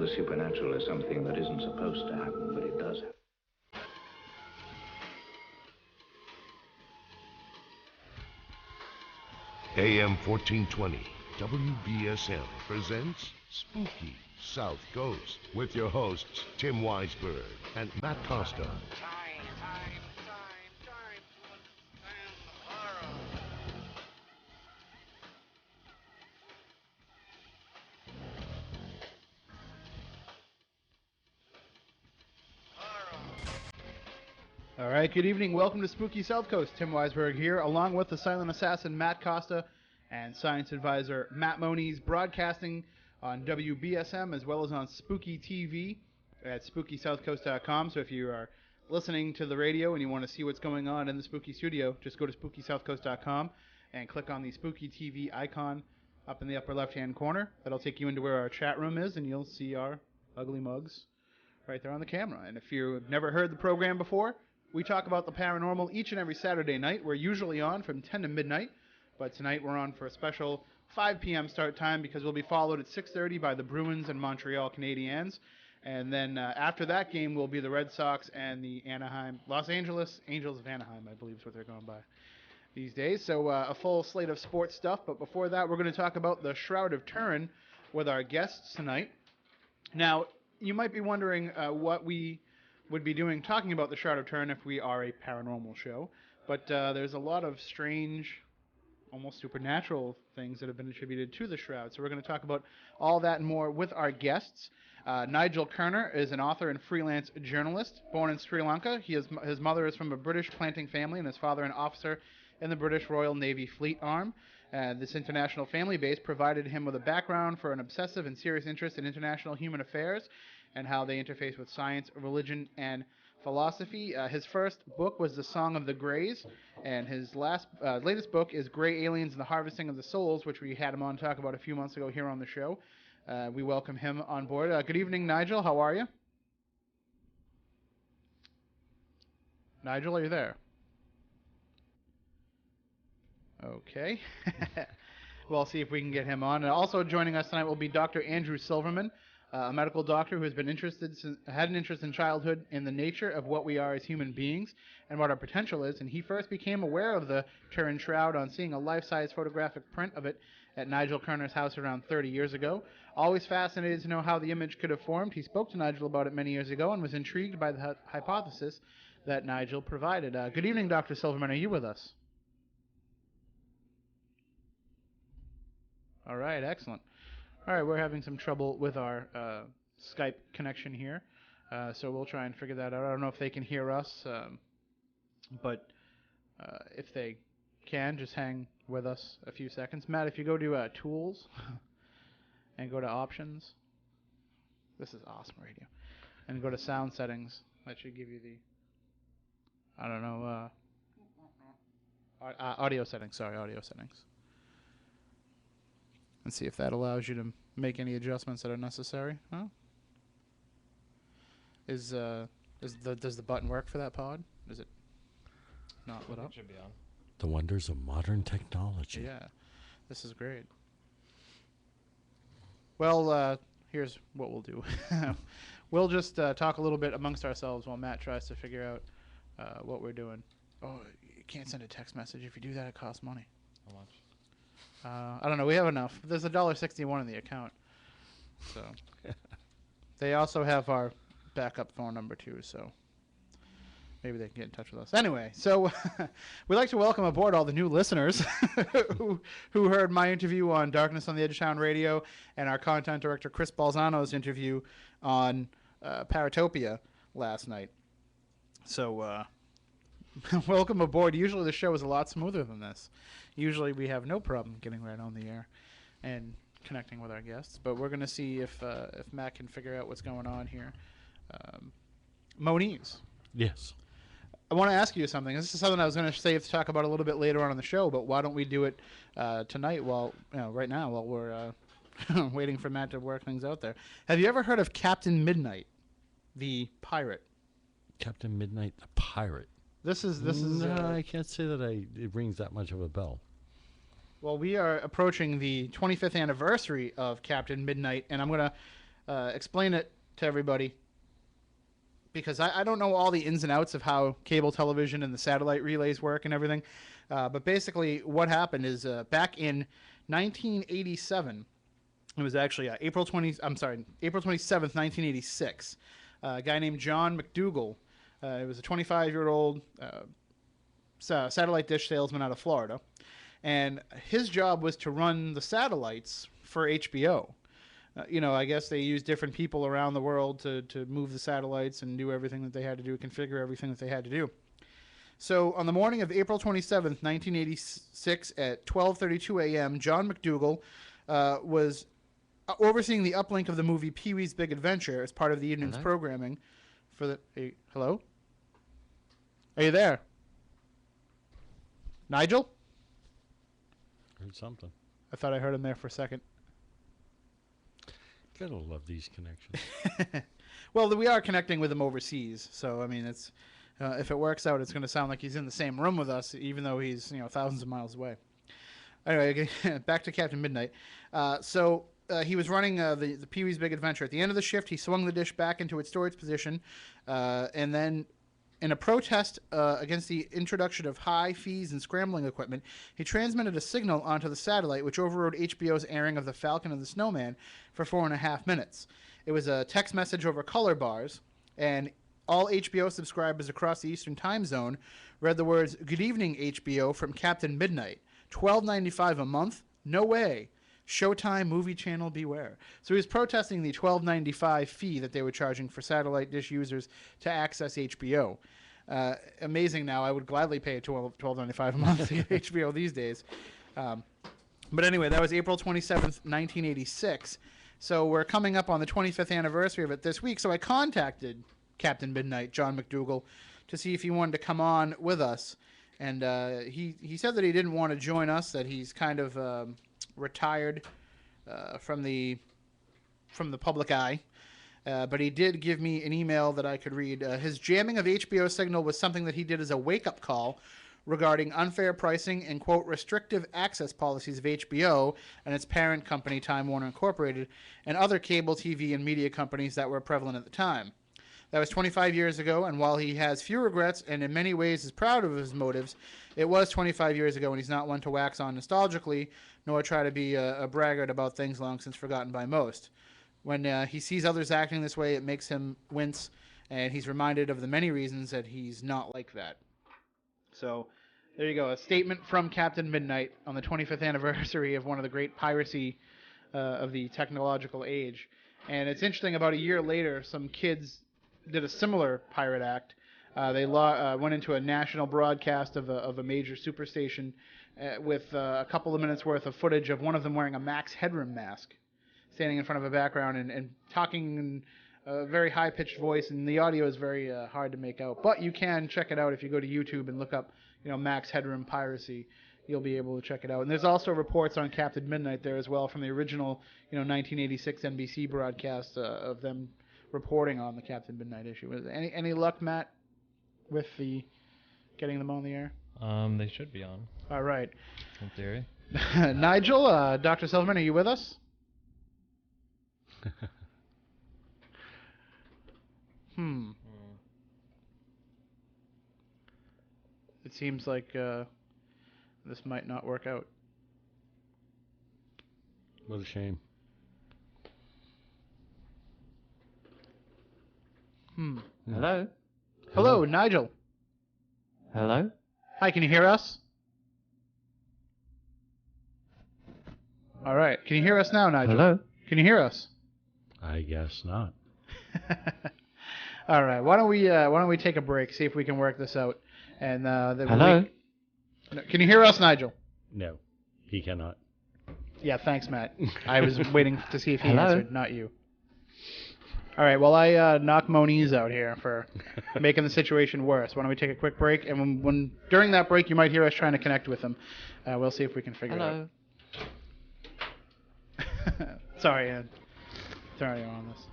the supernatural is something that isn't supposed to happen, but it does happen. AM 1420, WBSM presents Spooky Southcoast with your hosts Tim Weisberg and Matt Costa. Time. All right, good evening. Welcome to Spooky Southcoast. Tim Weisberg here, along with the silent assassin Matt Costa and science advisor Matt Moniz, broadcasting on WBSM as well as on Spooky TV at SpookySouthcoast.com. So if you are listening to the radio and you want to see what's going on in the Spooky Studio, just go to SpookySouthcoast.com and click on the Spooky TV icon up in the upper left-hand corner. That'll take you into where our chat room is, and you'll see our ugly mugs right there on the camera. And if you've never heard the program before, we talk about the paranormal each and every Saturday night. We're usually on from 10 to midnight, but tonight we're on for a special 5 p.m. start time because we'll be followed at 6:30 by the Bruins and Montreal Canadiens. And then after that game will be the Red Sox and the Los Angeles Angels of Anaheim, I believe is what they're going by these days. So a full slate of sports stuff. But before that, we're going to talk about the Shroud of Turin with our guests tonight. Now, you might be wondering what we would be doing talking about the Shroud of Turin if we are a paranormal show, but there's a lot of strange, almost supernatural things that have been attributed to the Shroud. So we're going to talk about all that and more with our guests. Nigel Kerner is an author and freelance journalist born in Sri Lanka. His mother is from a British planting family and his father an officer in the British Royal Navy Fleet Arm. This international family base provided him with a background for an obsessive and serious interest in international human affairs and how they interface with science, religion, and philosophy. His first book was The Song of the Greys, and his latest book is Grey Aliens and the Harvesting of the Souls, which we had him on to talk about a few months ago here on the show. We welcome him on board. Good evening, Nigel. How are you? Nigel, are you there? Okay. We'll see if we can get him on. And also joining us tonight will be Dr. Andrew Silverman, a medical doctor who has been had an interest in childhood in the nature of what we are as human beings and what our potential is. And he first became aware of the Turin Shroud on seeing a life-size photographic print of it at Nigel Kerner's house around 30 years ago. Always fascinated to know how the image could have formed, he spoke to Nigel about it many years ago and was intrigued by the hypothesis that Nigel provided. Good evening, Dr. Silverman. Are you with us? All right, excellent. All right, we're having some trouble with our Skype connection here, so we'll try and figure that out. I don't know if they can hear us, but if they can, just hang with us a few seconds. Matt, if you go to Tools and go to Options, this is awesome radio, and go to Sound Settings, that should give you the, I don't know, audio settings, sorry, audio settings. And see if that allows you to make any adjustments that are necessary. Huh? Does the button work for that pod? Is it not lit up? It should be on. The wonders of modern technology. Yeah, this is great. Well, here's what we'll do. We'll just talk a little bit amongst ourselves while Matt tries to figure out what we're doing. Oh, you can't send a text message. If you do that, it costs money. How much? I don't know. We have enough. There's $1.61 in the account. So they also have our backup phone number too. So maybe they can get in touch with us. Anyway, so we'd like to welcome aboard all the new listeners who heard my interview on Darkness on the Edge of Town Radio and our content director Chris Balzano's interview on Paratopia last night. So welcome aboard. Usually the show is a lot smoother than this. Usually we have no problem getting right on the air and connecting with our guests, but we're going to see if Matt can figure out what's going on here. Moniz. Yes. I want to ask you something. This is something I was going to save to talk about a little bit later on in the show, but why don't we do it tonight right now while we're waiting for Matt to work things out there. Have you ever heard of Captain Midnight, the pirate? Captain Midnight, the pirate. This is. No, I can't say that it rings that much of a bell. Well, we are approaching the 25th anniversary of Captain Midnight, and I'm going to explain it to everybody, because I don't know all the ins and outs of how cable television and the satellite relays work and everything. But basically, what happened is back in 1987, it was actually April 27th, 1986. A guy named John McDougall. He was a 25-year-old satellite dish salesman out of Florida, and his job was to run the satellites for HBO. I guess they use different people around the world to move the satellites and do everything that they had to do, configure everything that they had to do. So on the morning of April 27th, 1986 at 12:32 a.m., John McDougall was overseeing the uplink of the movie Pee-wee's Big Adventure as part of the evening's programming. Hello? Are you there? Nigel? Heard something. I thought I heard him there for a second. Gotta love these connections. Well, we are connecting with him overseas, so I mean, it's if it works out, it's going to sound like he's in the same room with us, even though he's thousands of miles away. Anyway, back to Captain Midnight. So he was running the Pee-wee's Big Adventure. At the end of the shift, he swung the dish back into its storage position, and then, in a protest against the introduction of high fees and scrambling equipment, he transmitted a signal onto the satellite, which overrode HBO's airing of The Falcon and the Snowman for 4.5 minutes. It was a text message over color bars, and all HBO subscribers across the Eastern Time Zone read the words, "Good evening, HBO," from Captain Midnight. $12.95 a month? No way. Showtime movie channel beware. So he was protesting the $12.95 fee that they were charging for satellite dish users to access HBO. Amazing now. I would gladly pay $12.95 a month to get HBO these days. But anyway, that was April 27th, 1986. So we're coming up on the 25th anniversary of it this week. So I contacted Captain Midnight, John McDougall, to see if he wanted to come on with us. And he said that he didn't want to join us, that he's kind of retired from the public eye. But he did give me an email that I could read. His jamming of HBO signal was something that he did as a wake-up call regarding unfair pricing and, quote, restrictive access policies of HBO and its parent company, Time Warner Incorporated, and other cable TV and media companies that were prevalent at the time. That was 25 years ago, and while he has few regrets and in many ways is proud of his motives, it was 25 years ago, and he's not one to wax on nostalgically, nor try to be a braggart about things long since forgotten by most. When he sees others acting this way, it makes him wince, and he's reminded of the many reasons that he's not like that. So there you go, a statement from Captain Midnight on the 25th anniversary of one of the great piracy of the technological age. And it's interesting, about a year later, some kids did a similar pirate act. They went into a national broadcast of a major superstation with a couple of minutes worth of footage of one of them wearing a Max Headroom mask, standing in front of a background and talking in a very high-pitched voice, and the audio is very hard to make out. But you can check it out if you go to YouTube and look up, Max Headroom piracy. You'll be able to check it out. And there's also reports on Captain Midnight there as well from the original, 1986 NBC broadcast of them reporting on the Captain Midnight issue. Any luck, Matt, with the getting them on the air? They should be on. All right. In theory. Nigel, Dr. Silverman, are you with us? It seems like this might not work out. What a shame. Hello? Hello, Nigel. Hello? Hi, can you hear us? All right. Can you hear us now, Nigel? Hello? Can you hear us? I guess not. All right. Why don't we take a break, see if we can work this out, and then Hello? Can you hear us, Nigel? No, he cannot. Yeah, thanks, Matt. I was waiting to see if he Hello? answered, not you. All right. Well, I knock Moniz out here for making the situation worse. Why don't we take a quick break, and when during that break you might hear us trying to connect with him. We'll see if we can figure it out. Sorry, Ed. Sorry you're on this.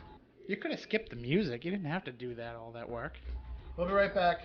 You could have skipped the music. You didn't have to do all that work. We'll be right back.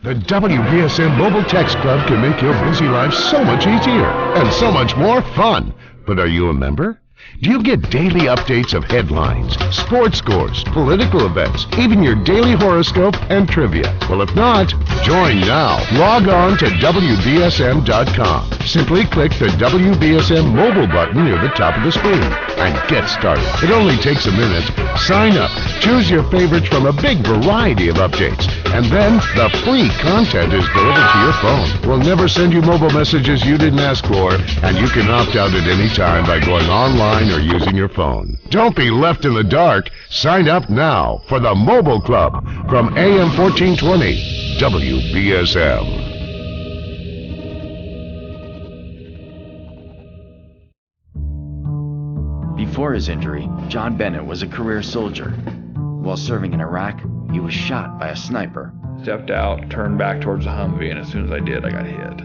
The WBSM Mobile Text Club can make your busy life so much easier and so much more fun. But are you a member? Do you get daily updates of headlines, sports scores, political events, even your daily horoscope and trivia? Well, if not, join now. Log on to WBSM.com. Simply click the WBSM mobile button near the top of the screen and get started. It only takes a minute. Sign up, choose your favorites from a big variety of updates, and then the free content is delivered to your phone. We'll never send you mobile messages you didn't ask for, and you can opt out at any time by going online or using your phone. Don't be left in the dark. Sign up now for the Mobile Club from AM 1420 WBSM. Before his injury, John Bennett was a career soldier. While serving in Iraq, he was shot by a sniper. Stepped out, turned back towards the Humvee, and as soon as I did, I got hit.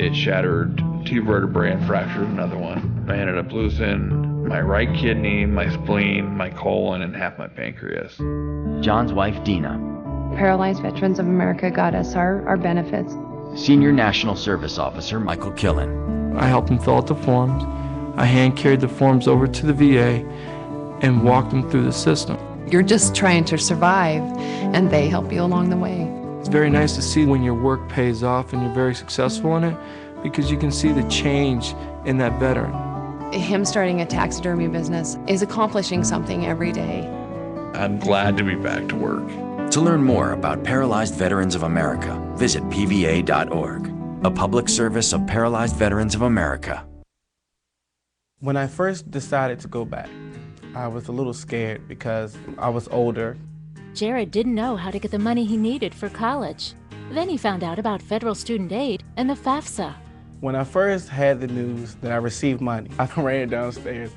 It shattered 2 vertebrae and fractured another one. I ended up losing my right kidney, my spleen, my colon, and half my pancreas. John's wife, Dina. Paralyzed Veterans of America got us our benefits. Senior National Service Officer Michael Killen. I helped them fill out the forms. I hand carried the forms over to the VA and walked them through the system. You're just trying to survive, and they help you along the way. It's very nice to see when your work pays off and you're very successful in it, because you can see the change in that veteran. Him starting a taxidermy business is accomplishing something every day. I'm glad to be back to work. To learn more about Paralyzed Veterans of America, visit pva.org, a public service of Paralyzed Veterans of America. When I first decided to go back, I was a little scared because I was older. Jared didn't know how to get the money he needed for college. Then he found out about federal student aid and the FAFSA. When I first had the news that I received money, I ran downstairs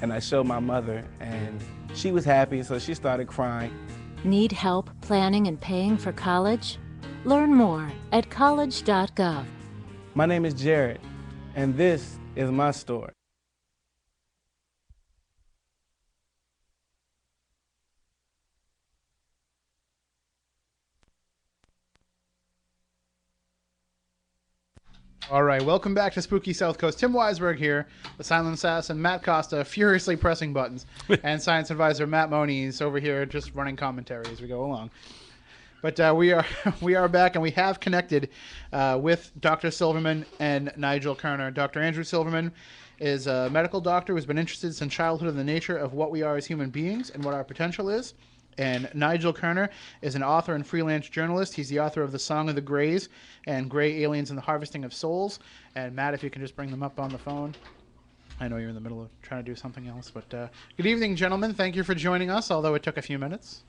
and I showed my mother, and she was happy, so she started crying. Need help planning and paying for college? Learn more at college.gov. My name is Jared, and this is my story. All right, welcome back to Spooky South Coast. Tim Weisberg here, the silent assassin, Matt Costa, furiously pressing buttons, and science advisor Matt Moniz over here just running commentary as we go along. But we are back, and we have connected with Dr. Silverman and Nigel Kerner. Dr. Andrew Silverman is a medical doctor who's been interested since childhood in the nature of what we are as human beings and what our potential is. And Nigel Kerner is an author and freelance journalist. He's the author of The Song of the Greys and Grey Aliens and the Harvesting of Souls. And Matt, if you can just bring them up on the phone. I know you're in the middle of trying to do something else. But good evening, gentlemen. Thank you for joining us, although it took a few minutes.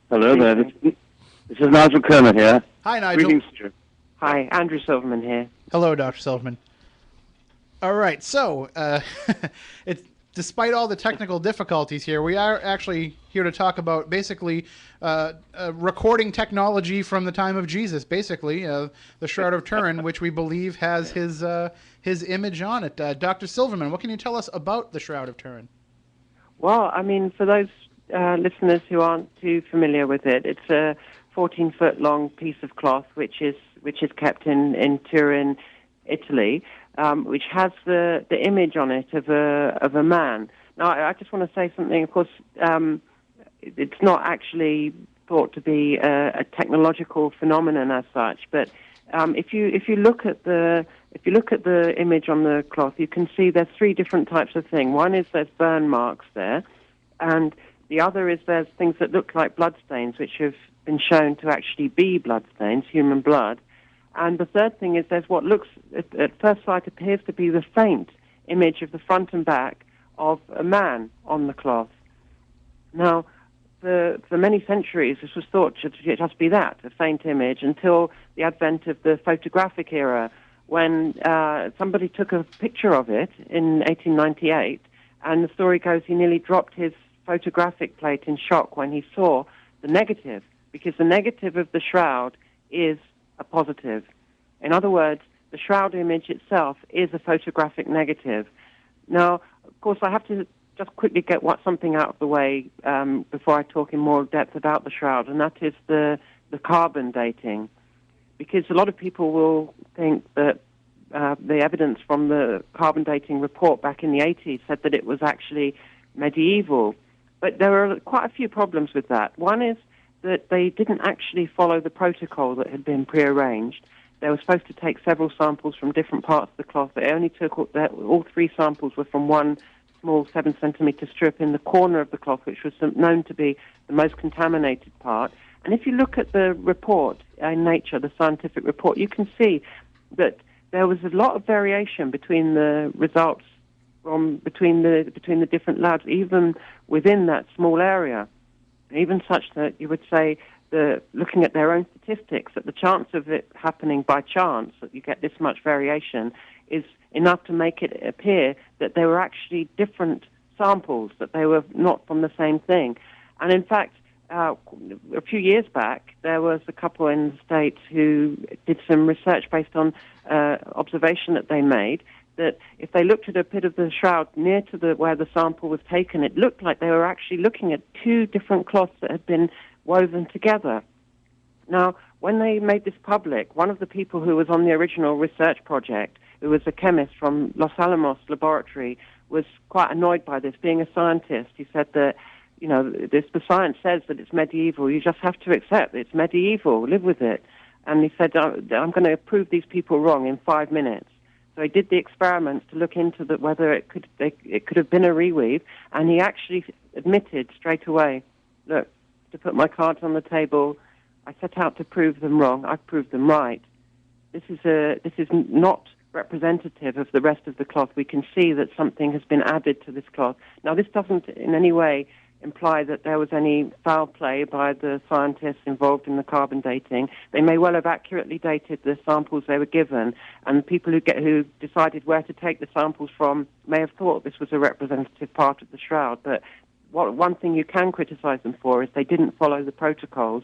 Hello there. This is Nigel Kerner here. Hi, Nigel. Greetings. Hi, Andrew Silverman here. Hello, Dr. Silverman. All right, so despite all the technical difficulties here, we are actually here to talk about basically recording technology from the time of Jesus, basically, the Shroud of Turin, which we believe has his image on it. Dr. Silverman, what can you tell us about the Shroud of Turin? Well, I mean, for those listeners who aren't too familiar with it, it's a 14-foot-long piece of cloth which is kept in Turin, Italy, which has the image on it of a man. Now, I just want to say something. Of course, it's not actually thought to be a technological phenomenon as such, but if you look at the image on the cloth, you can see there's 3 different types of thing. One is there's burn marks there, and the other is there's things that look like bloodstains, which have been shown to actually be bloodstains, human blood. And the third thing is there's what looks, at first sight, appears to be the faint image of the front and back of a man on the cloth. Now, for many centuries, this was thought to just be that, a faint image, until the advent of the photographic era, when somebody took a picture of it in 1898, and the story goes he nearly dropped his photographic plate in shock when he saw the negative, because the negative of the shroud is a positive. In other words, the shroud image itself is a photographic negative. Now, of course, I have to just quickly get something out of the way before I talk in more depth about the shroud, and that is the the carbon dating, because a lot of people will think that the evidence from the carbon dating report back in the 80s said that it was actually medieval. But there are quite a few problems with that. One is that they didn't actually follow the protocol that had been prearranged. They were supposed to take several samples from different parts of the cloth. They only took all 3 samples were from one small 7-centimeter strip in the corner of the cloth, which was known to be the most contaminated part. And if you look at the report in Nature, the scientific report, you can see that there was a lot of variation between the results between the different labs, even within that small area, even such that you would say, looking at their own statistics, that the chance of it happening by chance, that you get this much variation, is enough to make it appear that they were actually different samples, that they were not from the same thing. And in fact, a few years back, there was a couple in the States who did some research based on observation that they made, that if they looked at a bit of the shroud near to where the sample was taken, it looked like they were actually looking at 2 different cloths that had been woven together. Now, when they made this public, one of the people who was on the original research project, who was a chemist from Los Alamos Laboratory, was quite annoyed by this. Being a scientist, he said that, the science says that it's medieval. You just have to accept it's medieval. Live with it. And he said, I'm going to prove these people wrong in 5 minutes. So he did the experiments to look into whether it could have been a reweave, and he actually admitted straight away, look, to put my cards on the table, I set out to prove them wrong. I've proved them right. This is not representative of the rest of the cloth. We can see that something has been added to this cloth. Now, this doesn't in any way imply that there was any foul play by the scientists involved in the carbon dating. They may well have accurately dated the samples they were given, and people who decided where to take the samples from may have thought this was a representative part of the shroud. But one thing you can criticize them for is they didn't follow the protocols,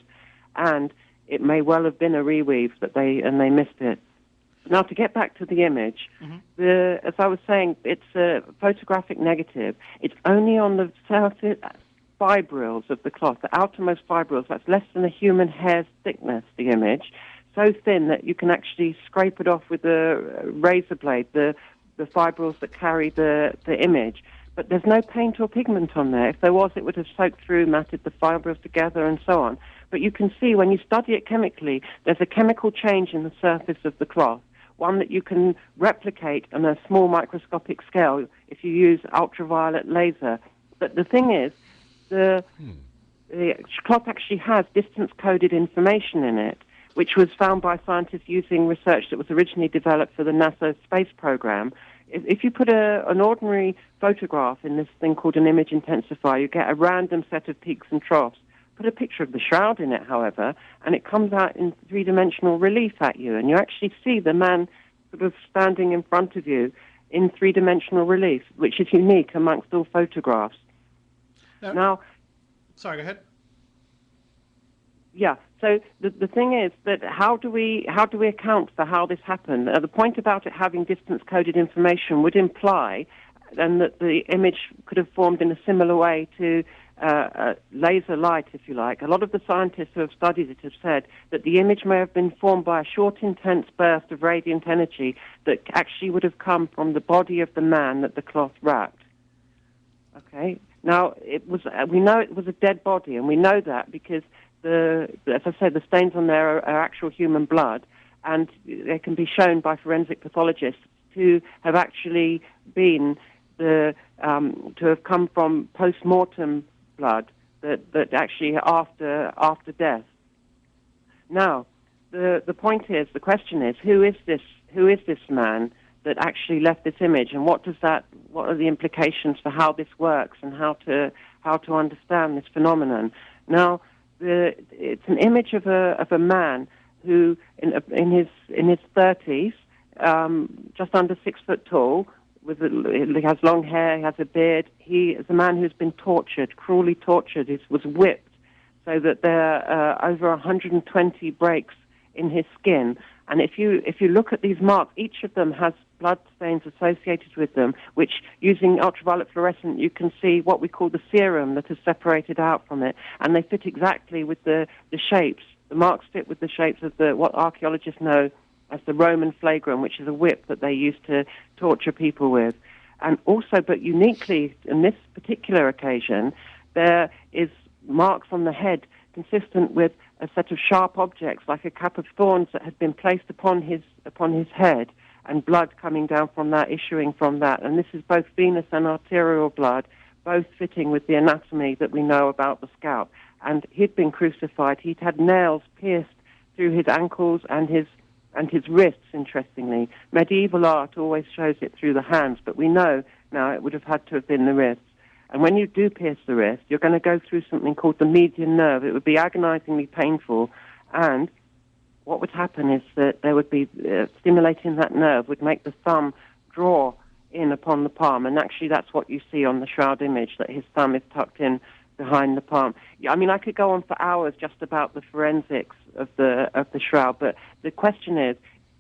and it may well have been a reweave and they missed it. Now, to get back to the image, as I was saying, it's a photographic negative. It's only on the surface fibrils of the cloth, the outermost fibrils. That's less than a human hair's thickness, the image, so thin that you can actually scrape it off with a razor blade, the fibrils that carry the image. But there's no paint or pigment on there. If there was, it would have soaked through, matted the fibrils together, and so on. But you can see when you study it chemically, there's a chemical change in the surface of the cloth, one that you can replicate on a small microscopic scale if you use ultraviolet laser. But the thing is, the cloth actually has distance-coded information in it, which was found by scientists using research that was originally developed for the NASA space program. If you put an ordinary photograph in this thing called an image intensifier, you get a random set of peaks and troughs. Put a picture of the shroud in it, however, and it comes out in 3-dimensional relief at you, and you actually see the man sort of standing in front of you in 3-dimensional relief, which is unique amongst all photographs. Now, sorry, go ahead. Yeah. So the thing is that how do we account for how this happened? The point about it having distance-coded information would imply then that the image could have formed in a similar way to laser light, if you like. A lot of the scientists who have studied it have said that the image may have been formed by a short, intense burst of radiant energy that actually would have come from the body of the man that the cloth wrapped. Okay. Now, we know it was a dead body, and we know that because, as I said, the stains on there are actual human blood, and they can be shown by forensic pathologists to have actually been to have come from post-mortem blood that actually after death. Now, the point is, the question is, who is this man that actually left this image, and what are the implications for how this works and how to understand this phenomenon? Now, it's an image of a man who in his 30s, just under 6 foot tall, he has long hair, he has a beard. He is a man who's been tortured, cruelly tortured. He was whipped so that there are over 120 breaks in his skin. And if you look at these marks, each of them has blood stains associated with them, which, using ultraviolet fluorescent, you can see what we call the serum that is separated out from it, and they fit exactly with the shapes The marks fit with the shapes of what archaeologists know as the Roman flagrum, which is a whip that they used to torture people with. And also, but uniquely, in this particular occasion, there is marks on the head consistent with a set of sharp objects, like a cap of thorns that had been placed upon his head, and blood coming down from that, issuing from that. And this is both venous and arterial blood, both fitting with the anatomy that we know about the scalp. And he'd been crucified. He'd had nails pierced through his ankles and his wrists, interestingly. Medieval art always shows it through the hands, but we know now it would have had to have been the wrists. And when you do pierce the wrist, you're going to go through something called the median nerve. It would be agonizingly painful, and what would happen is that there would be stimulating that nerve would make the thumb draw in upon the palm, and actually that's what you see on the shroud image, that his thumb is tucked in behind the palm. I mean, I could go on for hours just about the forensics of the shroud, but the question is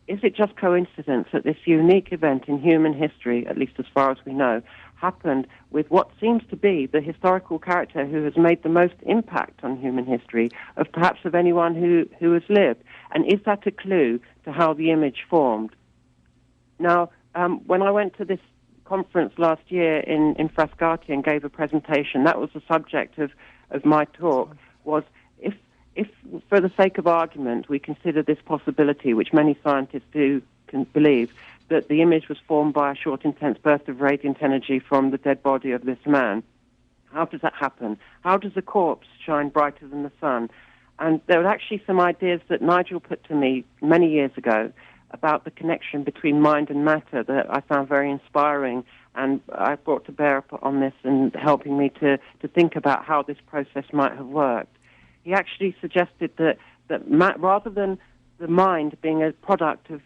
it just coincidence that this unique event in human history, at least as far as we know, happened with what seems to be the historical character who has made the most impact on human history of perhaps of anyone who has lived? And is that a clue to how the image formed? Now, when I went to this conference last year in Frascati and gave a presentation, that was the subject of my talk, was if for the sake of argument we consider this possibility, which many scientists can believe, that the image was formed by a short, intense burst of radiant energy from the dead body of this man. How does that happen? How does a corpse shine brighter than the sun? And there were actually some ideas that Nigel put to me many years ago about the connection between mind and matter that I found very inspiring, and I brought to bear on this and helping me to think about how this process might have worked. He actually suggested that rather than the mind being a product of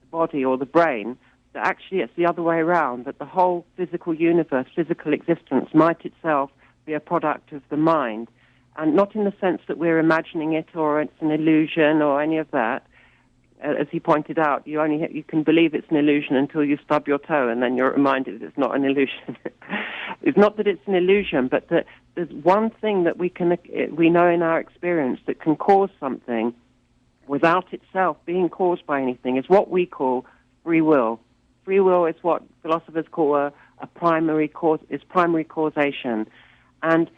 body or the brain, that actually it's the other way around, that the whole physical universe, physical existence might itself be a product of the mind. And not in the sense that we're imagining it or it's an illusion or any of that. As he pointed out, you can believe it's an illusion until you stub your toe and then you're reminded it's not an illusion. It's not that it's an illusion, but that there's one thing that we know in our experience that can cause something without itself being caused by anything, is what we call free will. Free will is what philosophers call a primary cause, is primary causation. And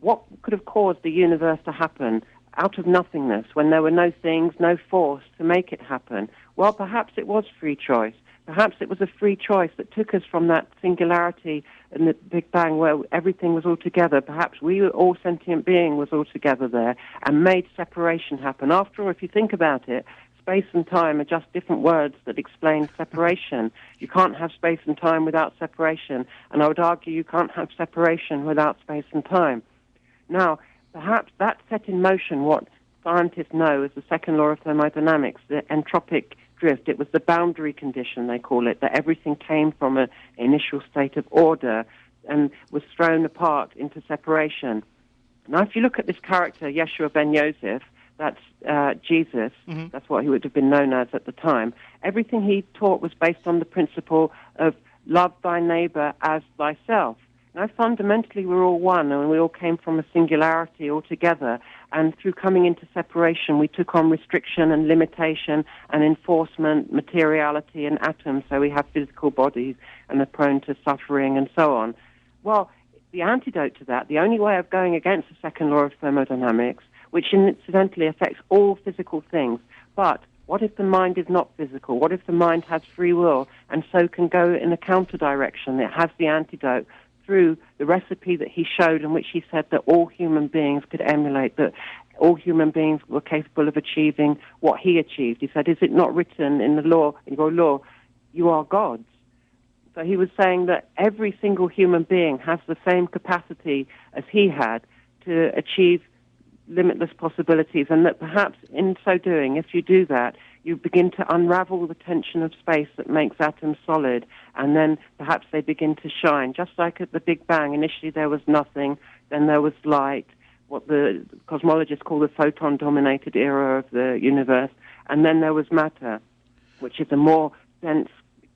what could have caused the universe to happen out of nothingness when there were no things, no force to make it happen? Well, perhaps it was free choice. Perhaps it was a free choice that took us from that singularity in the Big Bang where everything was all together. Perhaps we, all sentient being, was all together there and made separation happen. After all, if you think about it, space and time are just different words that explain separation. You can't have space and time without separation, and I would argue you can't have separation without space and time. Now, perhaps that set in motion what scientists know as the second law of thermodynamics, the entropic drift. It was the boundary condition, they call it, that everything came from an initial state of order and was thrown apart into separation. Now, if you look at this character, Yeshua ben Yosef, that's Jesus, that's what he would have been known as at the time, everything he taught was based on the principle of love thy neighbor as thyself. Now, fundamentally, we're all one, and we all came from a singularity altogether. And through coming into separation, we took on restriction and limitation and enforcement, materiality and atoms, so we have physical bodies and are prone to suffering and so on. Well, the antidote to that, the only way of going against the second law of thermodynamics, which incidentally affects all physical things, but what if the mind is not physical? What if the mind has free will and so can go in a counter direction? It has the antidote through the recipe that he showed, in which he said that all human beings could emulate, that all human beings were capable of achieving what he achieved. He said, is it not written in the law, in your law, you are gods? So he was saying that every single human being has the same capacity as he had to achieve limitless possibilities, and that perhaps in so doing, if you do that, you begin to unravel the tension of space that makes atoms solid, and then perhaps they begin to shine. Just like at the Big Bang, initially there was nothing, then there was light, what the cosmologists call the photon-dominated era of the universe, and then there was matter, which is a more dense,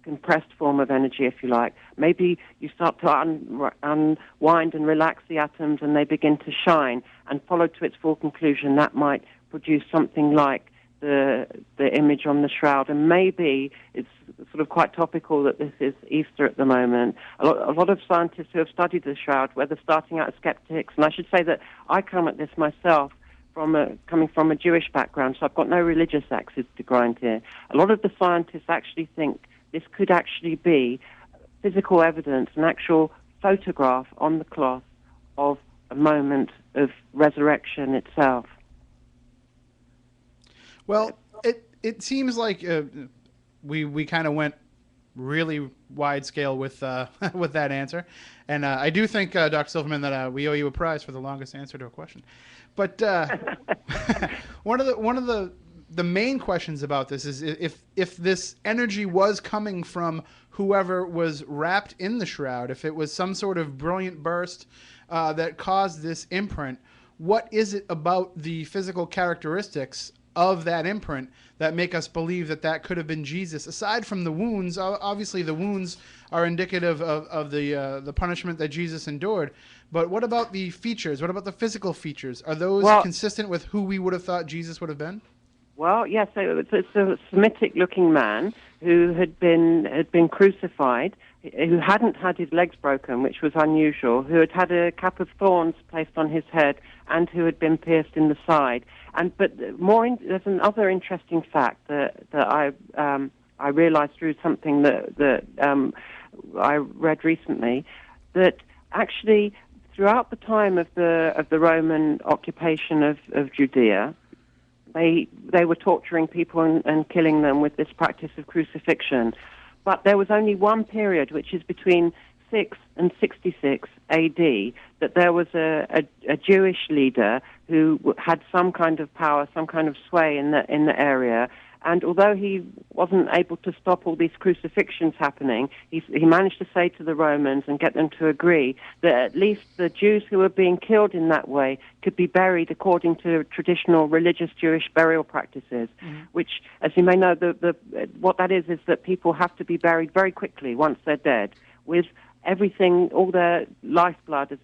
compressed form of energy, if you like. Maybe you start to unwind and relax the atoms and they begin to shine, and follow to its full conclusion. That might produce something like the image on the shroud. And maybe it's sort of quite topical that this is Easter at the moment. A lot of scientists who have studied the shroud, whether starting out as skeptics, and I should say that I come at this myself coming from a Jewish background, so I've got no religious axes to grind here. A lot of the scientists actually think this could actually be physical evidence, an actual photograph on the cloth of a moment of resurrection itself. Well, it seems like we kind of went really wide scale with with that answer, and I do think, Dr. Silverman, that we owe you a prize for the longest answer to a question. But one of the main questions about this is if this energy was coming from whoever was wrapped in the shroud, if it was some sort of brilliant burst that caused this imprint, what is it about the physical characteristics of that imprint that make us believe that that could have been Jesus? Aside from the wounds, obviously the wounds are indicative of the punishment that Jesus endured. But what about the features? What about the physical features? Are those consistent with who we would have thought Jesus would have been? Well, yes. So it's a Semitic-looking man who had been crucified, who hadn't had his legs broken, which was unusual, who had had a cap of thorns placed on his head, and who had been pierced in the side. But there's another interesting fact that I realized through something that I read recently, that actually throughout the time of the Roman occupation of Judea, they were torturing people and killing them with this practice of crucifixion. But there was only one period, which is between 6 and 66 A.D., that there was a Jewish leader who had some kind of power, some kind of sway in the area. And although he wasn't able to stop all these crucifixions happening, he managed to say to the Romans and get them to agree that at least the Jews who were being killed in that way could be buried according to traditional religious Jewish burial practices, which, as you may know, what that is that people have to be buried very quickly once they're dead, with everything, all their lifeblood, as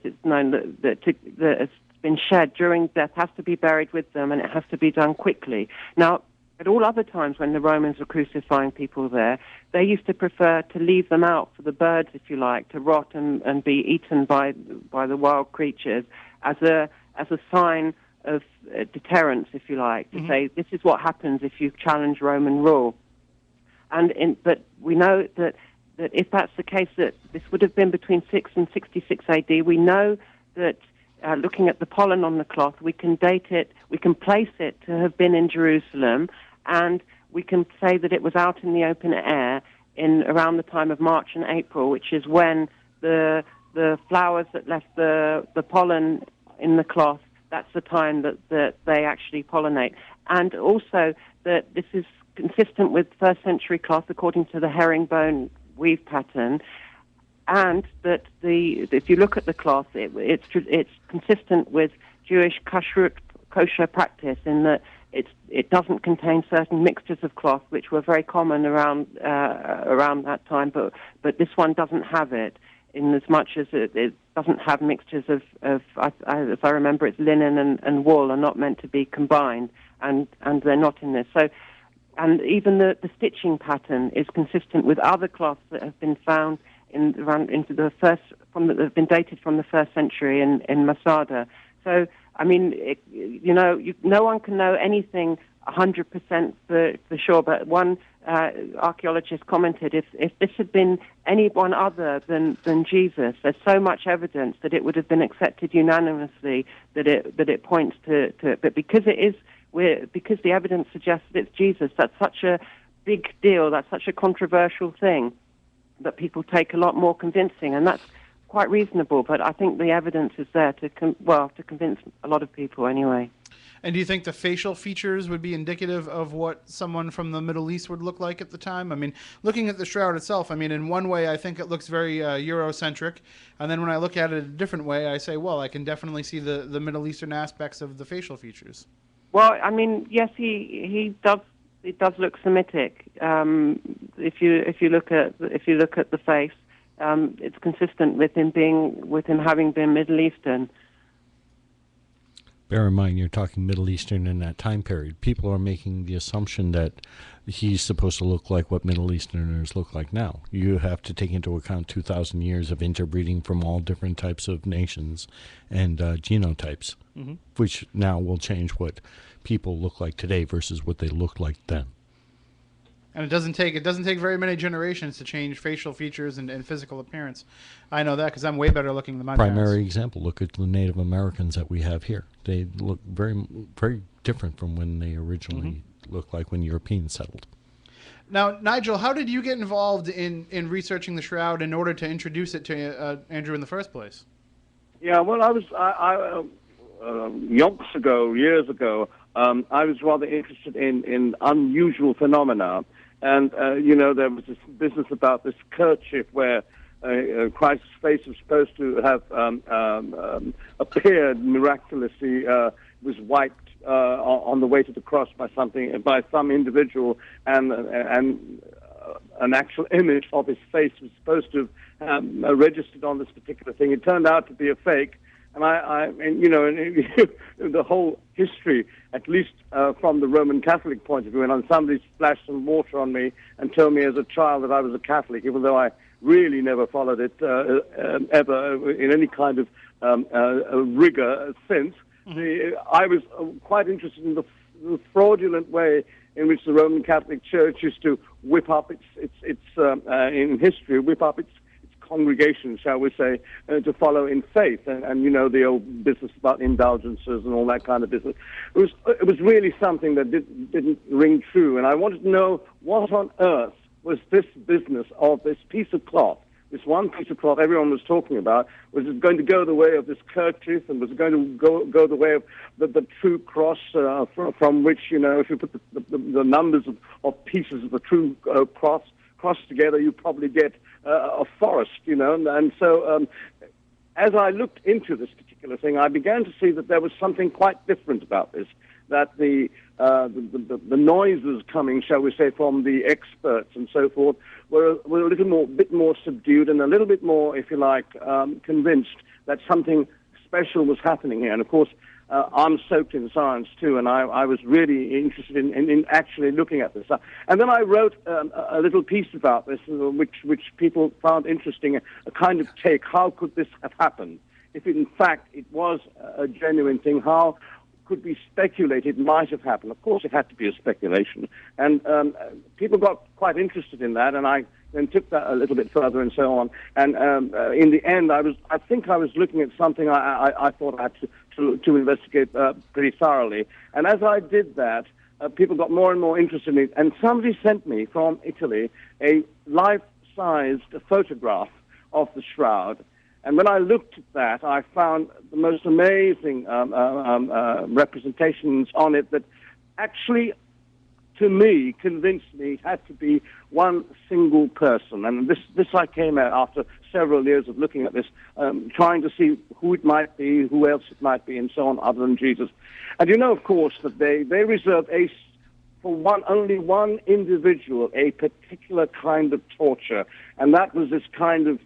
it's known, that has been shed during death, has to be buried with them, and it has to be done quickly. Now, at all other times when the Romans were crucifying people there, they used to prefer to leave them out for the birds, if you like, to rot and be eaten by the wild creatures as a sign of deterrence, if you like, to say this is what happens if you challenge Roman rule. But we know that if that's the case, that this would have been between 6 and 66 AD. We know that looking at the pollen on the cloth, we can date it, we can place it to have been in Jerusalem, and we can say that it was out in the open air in around the time of March and April, which is when the flowers that left the pollen in the cloth, that's the time that they actually pollinate. And also that this is consistent with first century cloth according to the herringbone weave pattern, and that if you look at the cloth, it's consistent with Jewish kosher practice in that it doesn't contain certain mixtures of cloth which were very common around that time, but this one doesn't have it, in as much as it doesn't have mixtures of as I remember, it's linen and wool are not meant to be combined, and they're not in this. So, and even the stitching pattern is consistent with other cloths that have been found that have been dated from the first century in Masada. So, I mean, no one can know anything 100% for sure, but one archaeologist commented, if this had been anyone other than Jesus, there's so much evidence that it would have been accepted unanimously that it points to it. But because because the evidence suggests that it's Jesus, that's such a big deal, that's such a controversial thing, that people take a lot more convincing, and that's quite reasonable. But I think the evidence is there to convince a lot of people anyway. And do you think the facial features would be indicative of what someone from the Middle East would look like at the time? I mean, looking at the shroud itself, I mean, in one way I think it looks very Eurocentric, and then when I look at it a different way, I say, well, I can definitely see the Middle Eastern aspects of the facial features. Well, I mean, yes, he does. It does look Semitic. If you look at the face, it's consistent with him having been Middle Eastern. Bear in mind, you're talking Middle Eastern in that time period. People are making the assumption that he's supposed to look like what Middle Easterners look like now. You have to take into account 2,000 years of interbreeding from all different types of nations and genotypes, which now will change what people look like today versus what they looked like then. And it doesn't take very many generations to change facial features and physical appearance. I know that because I'm way better looking than my Primary parents. example, look at the Native Americans that we have here. They look very, very different from when they originally looked like when Europeans settled. Now, Nigel, how did you get involved in researching the Shroud in order to introduce it to Andrew in the first place? Yeah, well, I years ago, I was rather interested in unusual phenomena. And, there was this business about this kerchief where Christ's face was supposed to have appeared miraculously, was wiped on the way to the cross by some individual, and an actual image of his face was supposed to have registered on this particular thing. It turned out to be a fake. And the whole history, at least from the Roman Catholic point of view, and somebody splashed some water on me and told me as a child that I was a Catholic, even though I really never followed it ever in any kind of rigor since. I was quite interested in the fraudulent way in which the Roman Catholic Church used to whip up its congregation, shall we say, to follow in faith, and the old business about indulgences and all that kind of business. It was really something that didn't ring true, and I wanted to know what on earth was this business of this piece of cloth, this one piece of cloth everyone was talking about. Was it going to go the way of this kerchief, and was it going to go the way of the true cross, from which, if you put the numbers of pieces of the true cross together, you probably get a forest, and so as I looked into this particular thing, I began to see that there was something quite different about this, that the noises coming, shall we say, from the experts and so forth were a bit more subdued and a little bit more, if you like, convinced that something special was happening here. And of course, I'm soaked in science too, and I was really interested in actually looking at this. And then I wrote a little piece about this, which people found interesting, a kind of take. How could this have happened? If in fact it was a genuine thing, how could we speculate it might have happened? Of course, it had to be a speculation. And people got quite interested in that, and I then took that a little bit further and so on. And in the end, I think I was looking at something I thought I had to investigate pretty thoroughly. And as I did that, people got more and more interested in it. And somebody sent me from Italy a life-sized photograph of the Shroud. And when I looked at that, I found the most amazing representations on it that actually, to me, convinced me it had to be one single person. And this I came at after several years of looking at this, trying to see who it might be, who else it might be, and so on, other than Jesus. And of course, that they reserved for only one individual a particular kind of torture. And that was this kind of,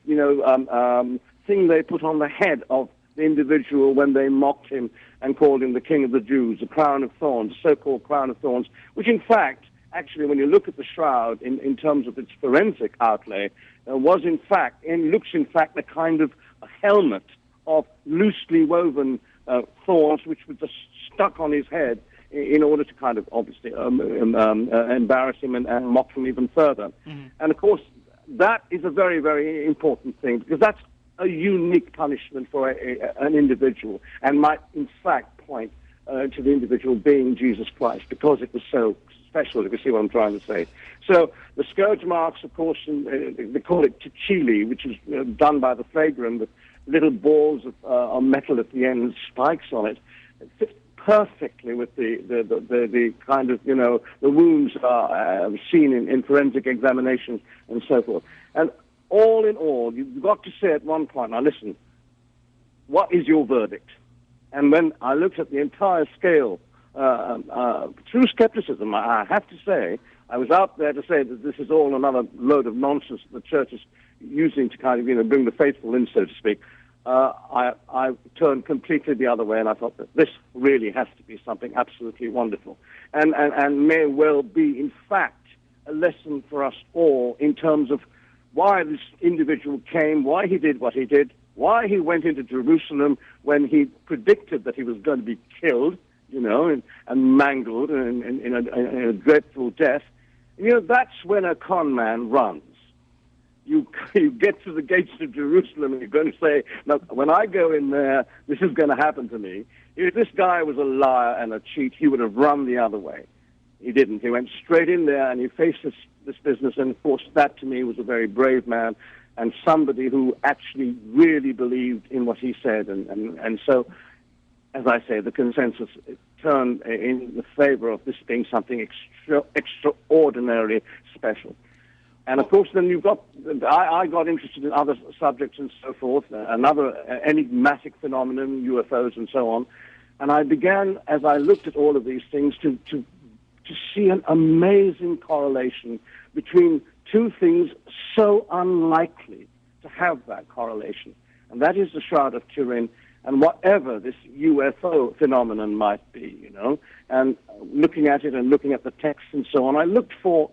thing they put on the head of the individual when they mocked him and called him the King of the Jews, the crown of thorns, so-called crown of thorns, which in fact, actually, when you look at the Shroud in terms of its forensic outlay, looks in fact a kind of a helmet of loosely woven thorns, which were just stuck on his head in order to kind of obviously embarrass him and mock him even further. Mm-hmm. And of course, that is a very, very important thing, because that's a unique punishment for an individual, and might in fact point to the individual being Jesus Christ, because it was so special, if you see what I'm trying to say. So the scourge marks, of course, they call it ticili, which is done by the flagrant, with little balls of metal at the end, spikes on it. It fits perfectly with the kind of, the wounds are seen in forensic examinations and so forth. And all in all, you've got to say at one point, now listen, what is your verdict? And when I looked at the entire scale, through skepticism, I have to say, I was out there to say that this is all another load of nonsense that the church is using to kind of, bring the faithful in, so to speak. I turned completely the other way, and I thought that this really has to be something absolutely wonderful, and may well be, in fact, a lesson for us all in terms of why this individual came, why he did what he did, why he went into Jerusalem when he predicted that he was going to be killed, and mangled in a dreadful death. That's when a con man runs. You get to the gates of Jerusalem and you're going to say, "Now, when I go in there, this is going to happen to me." If this guy was a liar and a cheat, he would have run the other way. He didn't. He went straight in there and he faced this business. And, of course, that to me was a very brave man and somebody who actually really believed in what he said. And so, as I say, the consensus turned in the favor of this being something extraordinarily special. And, of course, then I got interested in other subjects and so forth, another enigmatic phenomenon, UFOs and so on. And I began, as I looked at all of these things, to see an amazing correlation between two things so unlikely to have that correlation. And that is the Shroud of Turin and whatever this UFO phenomenon might be, And looking at it and looking at the text and so on, I looked for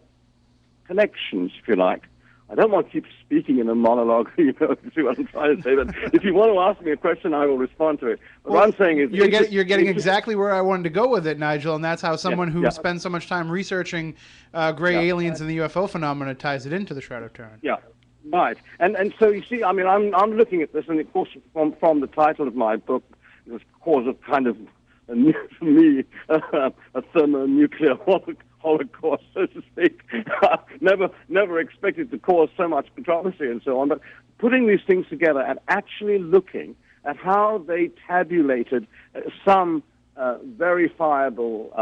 connections, if you like. I don't want to keep speaking in a monologue, to see what I'm trying to say, but if you want to ask me a question, I will respond to it. But what I'm saying is... You're getting exactly where I wanted to go with it, Nigel, and that's how someone who spends so much time researching gray aliens and the UFO phenomena ties it into the Shroud of Turin. Yeah, right. And so, you see, I'm looking at this, and of course, from the title of my book, it was cause of kind of, for me, a thermonuclear holocaust, so to speak. Never expected to cause so much controversy and so on, but putting these things together and actually looking at how they tabulated some verifiable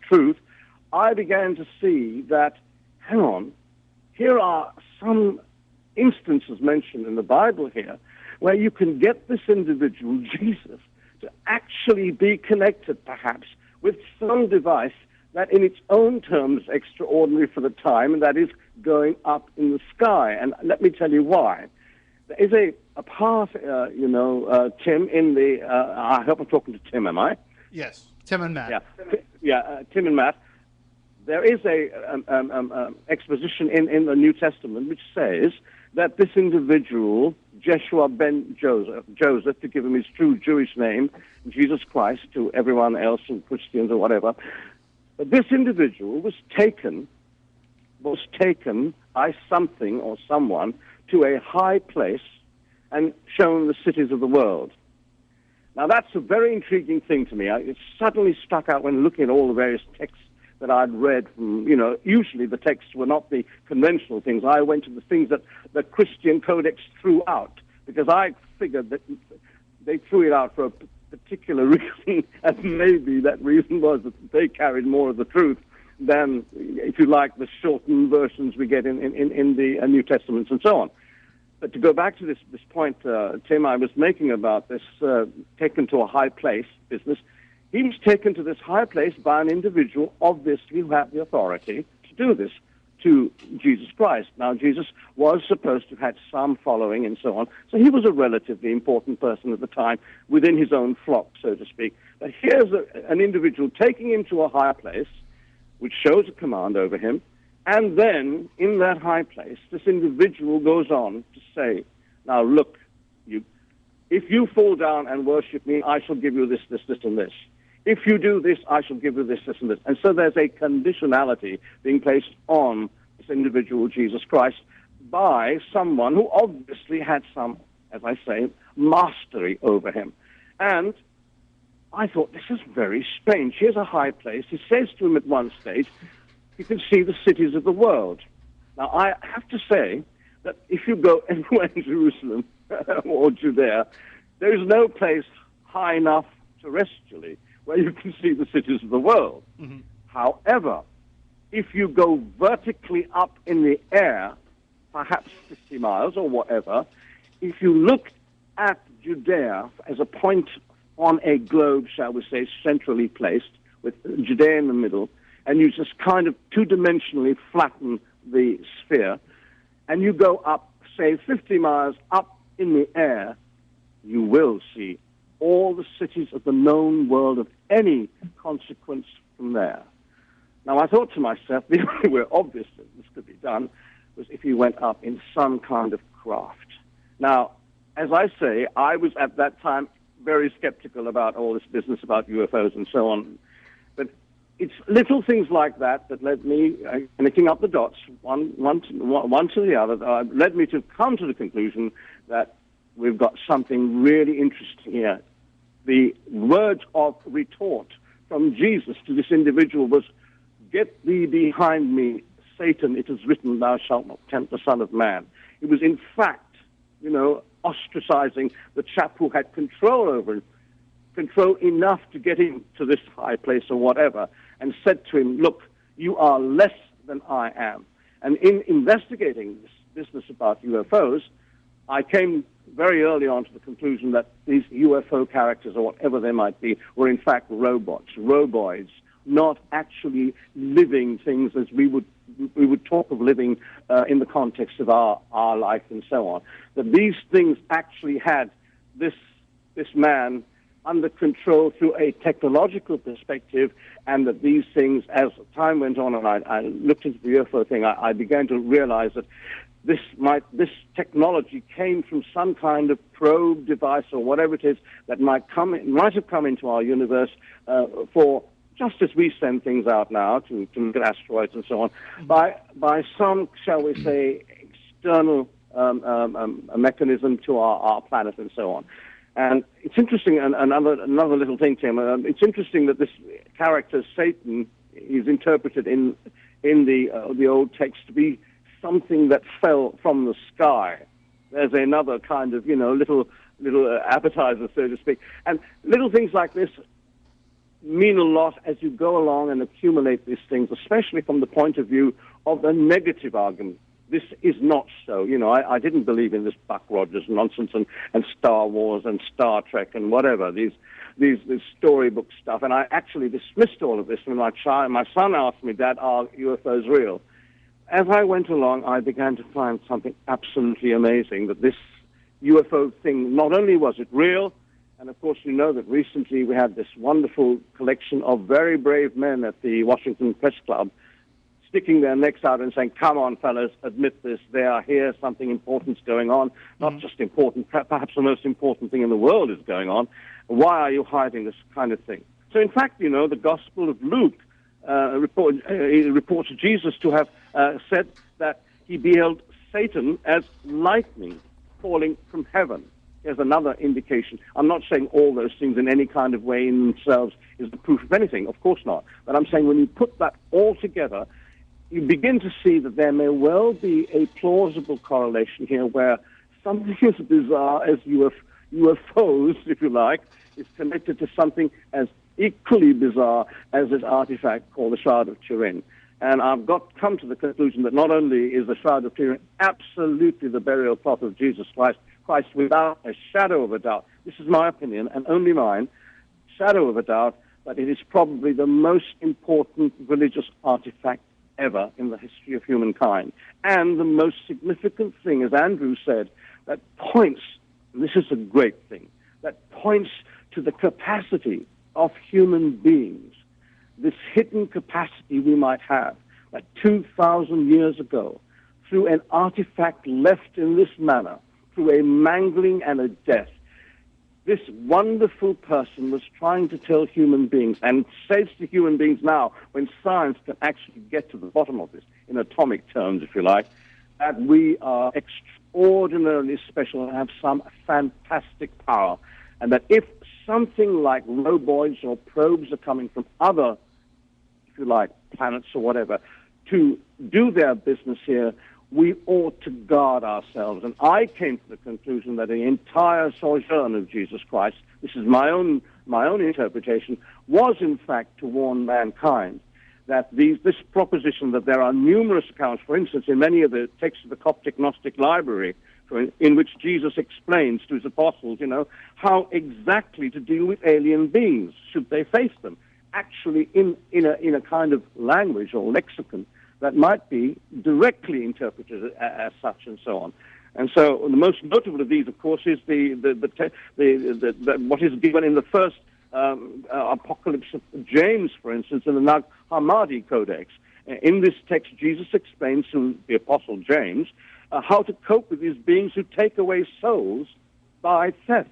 truth, I began to see that, hang on, here are some instances mentioned in the Bible here where you can get this individual, Jesus, to actually be connected, perhaps, with some device that in its own terms is extraordinary for the time, and that is going up in the sky. And let me tell you why. There is a path, Tim, in the... I hope I'm talking to Tim, am I? Yes, Tim and Matt. Tim and Matt. There is a exposition in the New Testament which says that this individual, Jeshua ben Joseph, to give him his true Jewish name, Jesus Christ, to everyone else, and Christians or whatever, this individual was taken by something or someone to a high place and shown the cities of the world. Now, that's a very intriguing thing to me. It suddenly struck out when looking at all the various texts that I'd read from, usually the texts were not the conventional things. I went to the things that the Christian Codex threw out, because I figured that they threw it out for a particular reason, and maybe that reason was that they carried more of the truth than, if you like, the shortened versions we get in the New Testaments and so on. But to go back to this point, Tim, I was making about this taken to a high place business, he was taken to this high place by an individual, obviously, who had the authority to do this, to Jesus Christ. Now, Jesus was supposed to have had some following and so on, so he was a relatively important person at the time within his own flock, so to speak. But here's an individual taking him to a high place, which shows a command over him, and then in that high place, this individual goes on to say, now look, if you fall down and worship me, I shall give you this, this, this, and this. If you do this, I shall give you this, this, and this. And so there's a conditionality being placed on this individual, Jesus Christ, by someone who obviously had some, as I say, mastery over him. And I thought, this is very strange. Here's a high place. He says to him at one stage, you can see the cities of the world. Now, I have to say that if you go anywhere in Jerusalem or Judea, there is no place high enough terrestrially where you can see the cities of the world. Mm-hmm. However, if you go vertically up in the air, perhaps 50 miles or whatever, if you look at Judea as a point on a globe, shall we say, centrally placed, with Judea in the middle, and you just kind of two-dimensionally flatten the sphere, and you go up, say, 50 miles up in the air, you will see all the cities of the known world of any consequence from there. Now, I thought to myself, the only way obvious that this could be done was if you went up in some kind of craft. Now, as I say, I was at that time very skeptical about all this business about UFOs and so on. But it's little things like that that led me, connecting up the dots, one to the other, led me to come to the conclusion that we've got something really interesting here. The word of retort from Jesus to this individual was, "Get thee behind me, Satan, it is written, thou shalt not tempt the Son of Man." It was, in fact, ostracizing the chap who had control over him, control enough to get him to this high place or whatever, and said to him, "Look, you are less than I am." And in investigating this business about UFOs, I came very early on to the conclusion that these UFO characters, or whatever they might be, were in fact robots, roboids, not actually living things as we would talk of living in the context of our life and so on. That these things actually had this man under control through a technological perspective, and that these things, as time went on and I looked into the UFO thing, I began to realize that this technology came from some kind of probe device or whatever it is that might have come into our universe for, just as we send things out now to look at asteroids and so on, by some, shall we say, external mechanism to our planet and so on. And it's interesting, and another little thing, Tim, it's interesting that this character, Satan, is interpreted in the old text to be something that fell from the sky. There's another kind of, little appetizer, so to speak. And little things like this mean a lot as you go along and accumulate these things, especially from the point of view of the negative argument. This is not so. I didn't believe in this Buck Rogers nonsense and Star Wars and Star Trek and whatever, these storybook stuff. And I actually dismissed all of this when my son asked me, "Dad, are UFOs real?" As I went along, I began to find something absolutely amazing, that this UFO thing, not only was it real, and of course you know that recently we had this wonderful collection of very brave men at the Washington Press Club sticking their necks out and saying, "Come on, fellas, admit this. They are here. Something important's going on. Not just important, perhaps the most important thing in the world is going on. Why are you hiding this kind of thing?" So in fact, the Gospel of Luke reports Jesus to have said that he beheld Satan as lightning falling from heaven. Here's another indication. I'm not saying all those things in any kind of way in themselves is the proof of anything. Of course not. But I'm saying when you put that all together, you begin to see that there may well be a plausible correlation here where something as bizarre as UFOs, if you like, is connected to something as equally bizarre as this artifact called the Shroud of Turin. And I've come to the conclusion that not only is the Shroud of Turin absolutely the burial plot of Jesus Christ without a shadow of a doubt, this is my opinion and only mine, shadow of a doubt, but it is probably the most important religious artifact ever in the history of humankind. And the most significant thing, as Andrew said, that points, and this is a great thing, that points to the capacity of human beings, this hidden capacity we might have, that 2,000 years ago, through an artifact left in this manner, through a mangling and a death, this wonderful person was trying to tell human beings, and says to human beings now, when science can actually get to the bottom of this, in atomic terms, if you like, that we are extraordinarily special and have some fantastic power, and that if something like roboids or probes are coming from other, if you like, planets or whatever, to do their business here, we ought to guard ourselves. And I came to the conclusion that the entire sojourn of Jesus Christ, this is my own interpretation, was in fact to warn mankind that this proposition that there are numerous accounts, for instance, in many of the texts of the Coptic Gnostic Library, in which Jesus explains to his apostles, how exactly to deal with alien beings, should they face them, actually in a kind of language or lexicon that might be directly interpreted as such and so on. And so the most notable of these, of course, is the what is given in the first Apocalypse of James, for instance, in the Nag Hammadi Codex. In this text, Jesus explains to the Apostle James how to cope with these beings who take away souls by theft.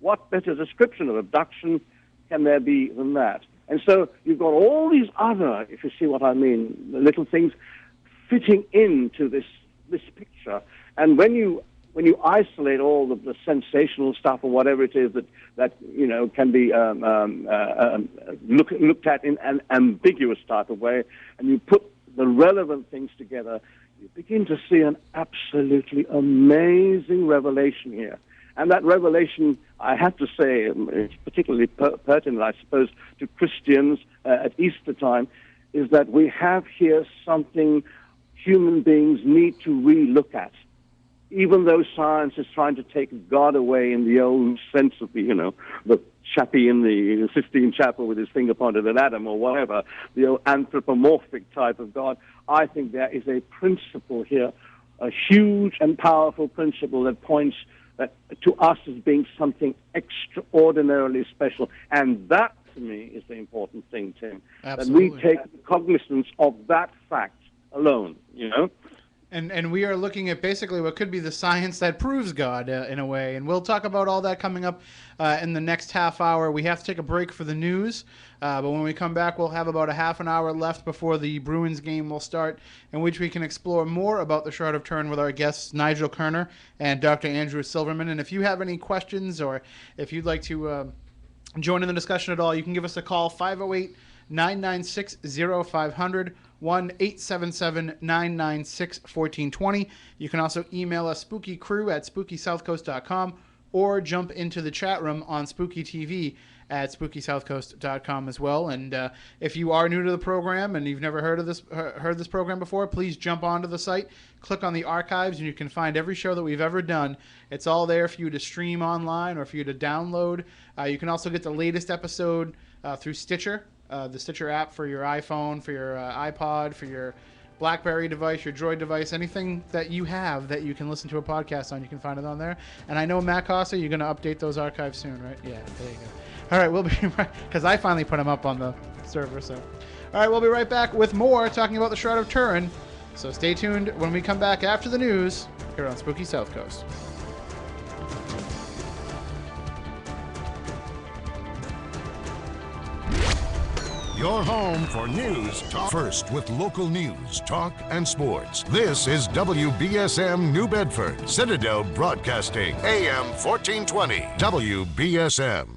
What better description of abduction can there be than that? And so you've got all these other, if you see what I mean, the little things fitting into this picture. And when you isolate all of the sensational stuff or whatever it is that can be looked at in an ambiguous type of way, and you put the relevant things together, you begin to see an absolutely amazing revelation here. And that revelation, I have to say, is particularly pertinent, I suppose, to Christians at Easter time, is that we have here something human beings need to re-look at. Even though science is trying to take God away in the old sense of the chappie in the Sistine Chapel with his finger pointed at Adam or whatever, the old anthropomorphic type of God, I think there is a principle here, a huge and powerful principle that points to us as being something extraordinarily special. And that, to me, is the important thing, Tim. Absolutely. That we take cognizance of that fact alone, And we are looking at basically what could be the science that proves God in a way. And we'll talk about all that coming up in the next half hour. We have to take a break for the news. But when we come back, we'll have about a half an hour left before the Bruins game will start, in which we can explore more about the Shroud of Turin with our guests, Nigel Kerner and Dr. Andrew Silverman. And if you have any questions or if you'd like to join in the discussion at all, you can give us a call, 508-996-0500. 1-877-996-1420. You can also email us spookycrew@spookysouthcoast.com or jump into the chat room on Spooky TV at spookysouthcoast.com as well. And if you are new to the program and you've never heard this program before, please jump onto the site, click on the archives, and you can find every show that we've ever done. It's all there for you to stream online or for you to download. You can also get the latest episode through Stitcher. The Stitcher app for your iPhone, for your iPod, for your BlackBerry device, your Droid device, anything that you have that you can listen to a podcast on, you can find it on there. And I know, Matt Costa, you're going to update those archives soon, right? Yeah, there you go. All right, we'll be right, because I finally put them up on the server. So, all right, we'll be right back with more talking about the Shroud of Turin. So stay tuned when we come back after the news here on Spooky South Coast. Your home for news, talk. First with local news, talk, and sports. This is WBSM New Bedford, Citadel Broadcasting, AM 1420, WBSM.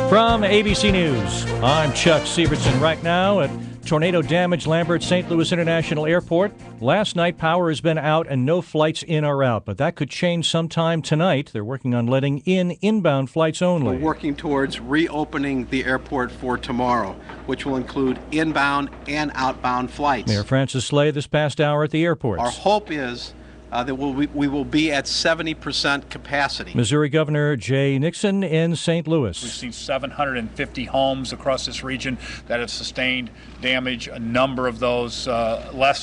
From ABC News, I'm Chuck Sievertson. Right now at tornado-damaged Lambert St. Louis International Airport. Last night, power has been out and no flights in or out, but that could change sometime tonight. They're working on letting in inbound flights only. We're working towards reopening the airport for tomorrow, which will include inbound and outbound flights. Mayor Francis Slay this past hour at the airport. Our hope is that we will be at 70% capacity. Missouri Governor Jay Nixon in St. Louis. We've seen 750 homes across this region that have sustained damage. A number of those,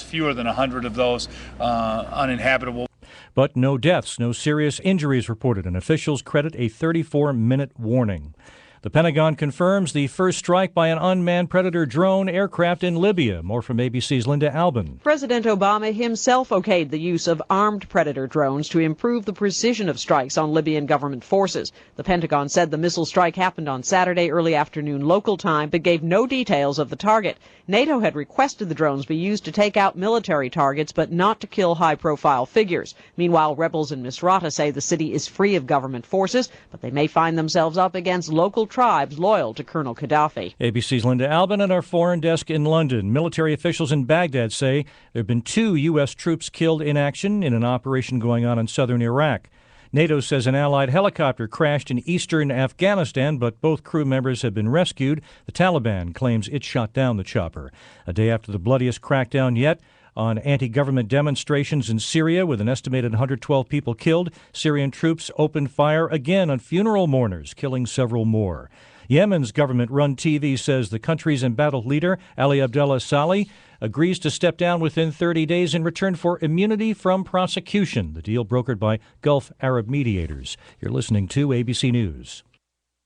fewer than 100 of those, uninhabitable. But no deaths, no serious injuries reported, and officials credit a 34-minute warning. The Pentagon confirms the first strike by an unmanned Predator drone aircraft in Libya. More from ABC's Linda Albin. President Obama himself okayed the use of armed Predator drones to improve the precision of strikes on Libyan government forces. The Pentagon said the missile strike happened on Saturday early afternoon local time, but gave no details of the target. NATO had requested the drones be used to take out military targets, but not to kill high-profile figures. Meanwhile, rebels in Misrata say the city is free of government forces, but they may find themselves up against local tribes loyal to Colonel Gaddafi. ABC's Linda Albin at our foreign desk in London. Military officials in Baghdad say there have been 2 U.S. troops killed in action in an operation going on in southern Iraq. NATO says an Allied helicopter crashed in eastern Afghanistan, but both crew members have been rescued. The Taliban claims it shot down the chopper. A day after the bloodiest crackdown yet on anti-government demonstrations in Syria, with an estimated 112 people killed. Syrian troops opened fire again on funeral mourners, killing several more. Yemen's government-run TV says the country's embattled leader, Ali Abdullah Saleh, agrees to step down within 30 days in return for immunity from prosecution, the deal brokered by Gulf Arab mediators. You're listening to ABC News.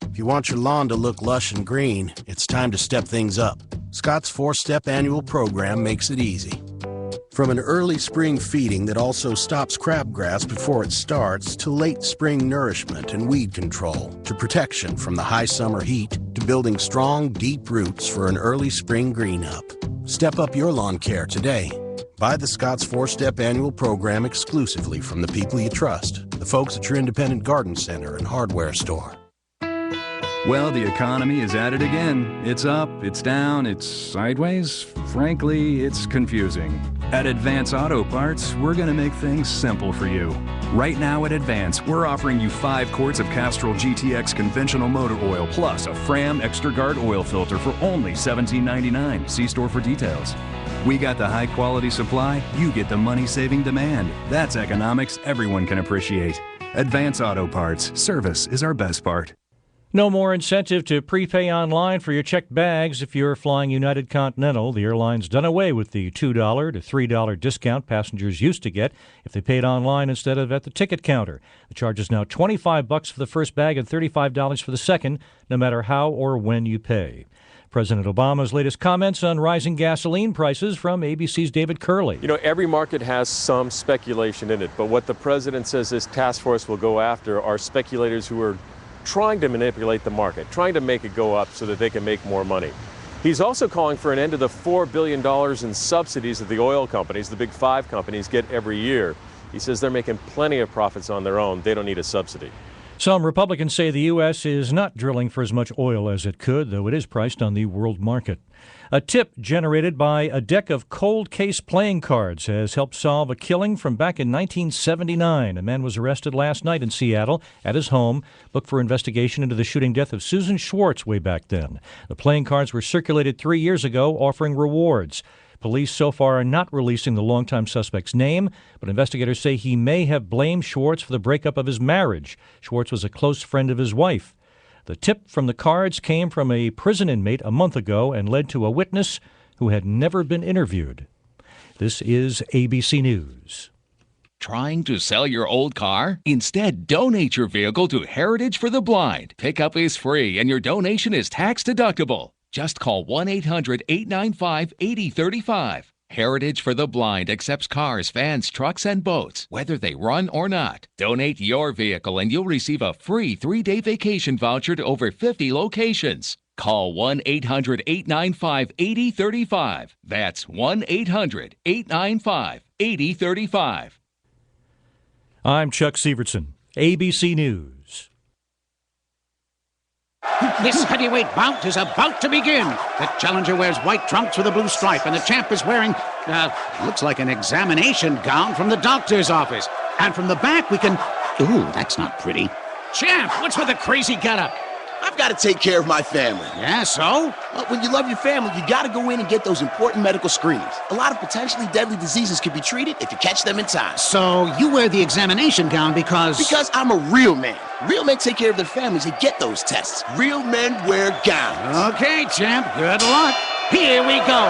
If you want your lawn to look lush and green, it's time to step things up. Scott's 4-step annual program makes it easy. From an early spring feeding that also stops crabgrass before it starts, to late spring nourishment and weed control, to protection from the high summer heat, to building strong, deep roots for an early spring green up. Step up your lawn care today. Buy the Scott's 4-step annual program exclusively from the people you trust, the folks at your independent garden center and hardware store. Well, the economy is at it again. It's up, it's down, it's sideways. Frankly, it's confusing. At Advance Auto Parts, we're going to make things simple for you. Right now at Advance, we're offering you 5 quarts of Castrol GTX conventional motor oil plus a Fram Extra Guard oil filter for only $17.99. See store for details. We got the high quality supply, you get the money saving demand. That's economics everyone can appreciate. Advance Auto Parts, service is our best part. No more incentive to prepay online for your checked bags if you're flying United Continental. The airline's done away with the $2 to $3 discount passengers used to get if they paid online instead of at the ticket counter. The charge is now $25 for the first bag and $35 for the second, no matter how or when you pay. President Obama's latest comments on rising gasoline prices from ABC's David Curley. You know, every market has some speculation in it, but what the president says this task force will go after are speculators who are trying to manipulate the market, trying to make it go up so that they can make more money. He's also calling for an end to the $4 billion in subsidies that the oil companies, the big 5 companies, get every year. He says they're making plenty of profits on their own. They don't need a subsidy. Some Republicans say the U.S. is not drilling for as much oil as it could, though it is priced on the world market. A tip generated by a deck of cold case playing cards has helped solve a killing from back in 1979. A man was arrested last night in Seattle at his home, booked for investigation into the shooting death of Susan Schwartz way back then. The playing cards were circulated 3 years ago, offering rewards. Police so far are not releasing the longtime suspect's name, but investigators say he may have blamed Schwartz for the breakup of his marriage. Schwartz was a close friend of his wife. The tip from the cards came from a prison inmate a month ago and led to a witness who had never been interviewed. This is ABC News. Trying to sell your old car? Instead, donate your vehicle to Heritage for the Blind. Pickup is free and your donation is tax deductible. Just call 1-800-895-8035. Heritage for the Blind accepts cars, vans, trucks, and boats, whether they run or not. Donate your vehicle and you'll receive a free 3-day vacation voucher to over 50 locations. Call 1-800-895-8035. That's 1-800-895-8035. I'm Chuck Sievertson, ABC News. This heavyweight bout is about to begin. The challenger wears white trunks with a blue stripe, and the champ is wearing, looks like an examination gown from the doctor's office. And from the back, we can... Ooh, that's not pretty. Champ, what's with the crazy getup? I've got to take care of my family. Yeah, so? Well, when you love your family, you got to go in and get those important medical screenings. A lot of potentially deadly diseases can be treated if you catch them in time. So you wear the examination gown because... Because I'm a real man. Real men take care of their families and get those tests. Real men wear gowns. Okay, champ, good luck. Here we go.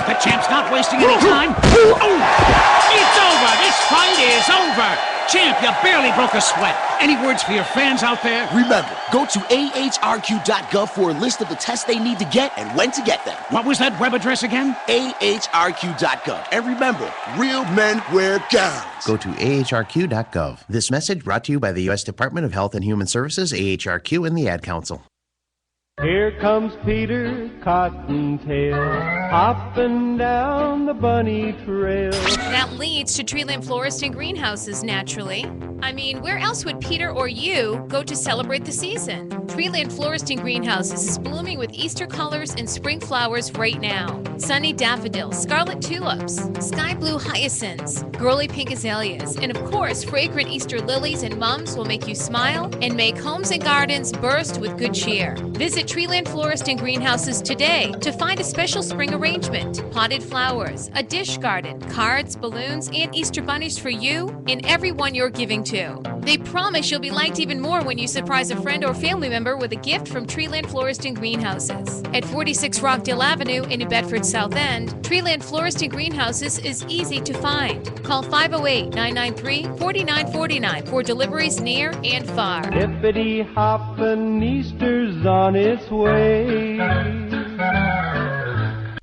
The champ's not wasting any time. It's over. This fight is over. Champ, you barely broke a sweat. Any words for your fans out there? Remember, go to ahrq.gov for a list of the tests they need to get and when to get them. What was that web address again? ahrq.gov. And remember, real men wear gowns. Go to ahrq.gov. This message brought to you by the U.S. Department of Health and Human Services, AHRQ, and the Ad Council. Here comes Peter Cottontail, hopping down the bunny trail. That leads to treeland florists and greenhouses, naturally. I mean, where else would Peter or you go to celebrate the season? Treeland Florist and Greenhouses is blooming with Easter colors and spring flowers right now. Sunny daffodils, scarlet tulips, sky blue hyacinths, girly pink azaleas, and of course, fragrant Easter lilies and mums will make you smile and make homes and gardens burst with good cheer. Visit Treeland Florist and Greenhouses today to find a special spring arrangement, potted flowers, a dish garden, cards, balloons, and Easter bunnies for you and everyone you're giving to. They promise you'll be liked even more when you surprise a friend or family member with a gift from Treeland Florist and Greenhouses. At 46 Rockdale Avenue in New Bedford South End, Treeland Florist and Greenhouses is easy to find. Call 508-993-4949 for deliveries near and far. Hippity hoppin', Easter's on its way.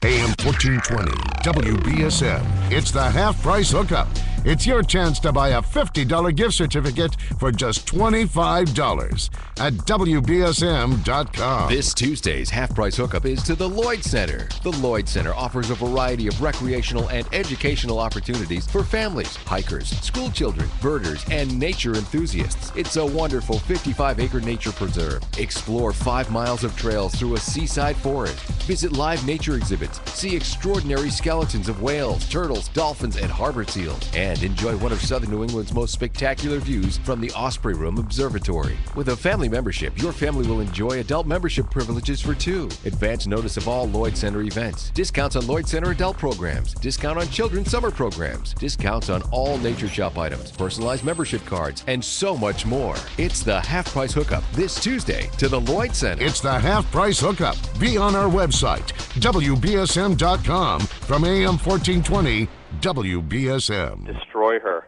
AM 1420, WBSM. It's the half-price hookup. It's your chance to buy a $50 gift certificate for just $25 at WBSM.com. This Tuesday's half-price hookup is to the Lloyd Center. The Lloyd Center offers a variety of recreational and educational opportunities for families, hikers, school children, birders, and nature enthusiasts. It's a wonderful 55-acre nature preserve. Explore 5 miles of trails through a seaside forest. Visit live nature exhibits. See extraordinary skeletons of whales, turtles, dolphins, and harbor seals. And enjoy one of Southern New England's most spectacular views from the Osprey Room Observatory. With a family membership, your family will enjoy adult membership privileges for 2. Advance notice of all Lloyd Center events. Discounts on Lloyd Center adult programs. Discount on children's summer programs. Discounts on all Nature Shop items. Personalized membership cards. And so much more. It's the half-price hookup this Tuesday to the Lloyd Center. It's the half-price hookup. Be on our website, WBSM.com, from AM 1420, WBSM. Destroy her.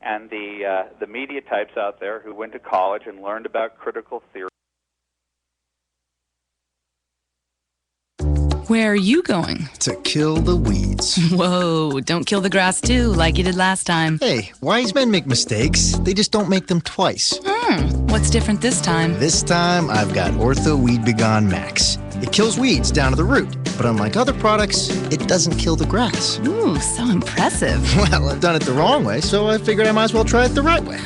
And the media types out there who went to college and learned about critical theory. Where are you going? To kill the weeds. Whoa, don't kill the grass too, like you did last time. Hey, wise men make mistakes. They just don't make them twice. What's different this time? This time, I've got Ortho Weed Begone Max. It kills weeds down to the root, but unlike other products, it doesn't kill the grass. Ooh, so impressive. Well, I've done it the wrong way, so I figured I might as well try it the right way.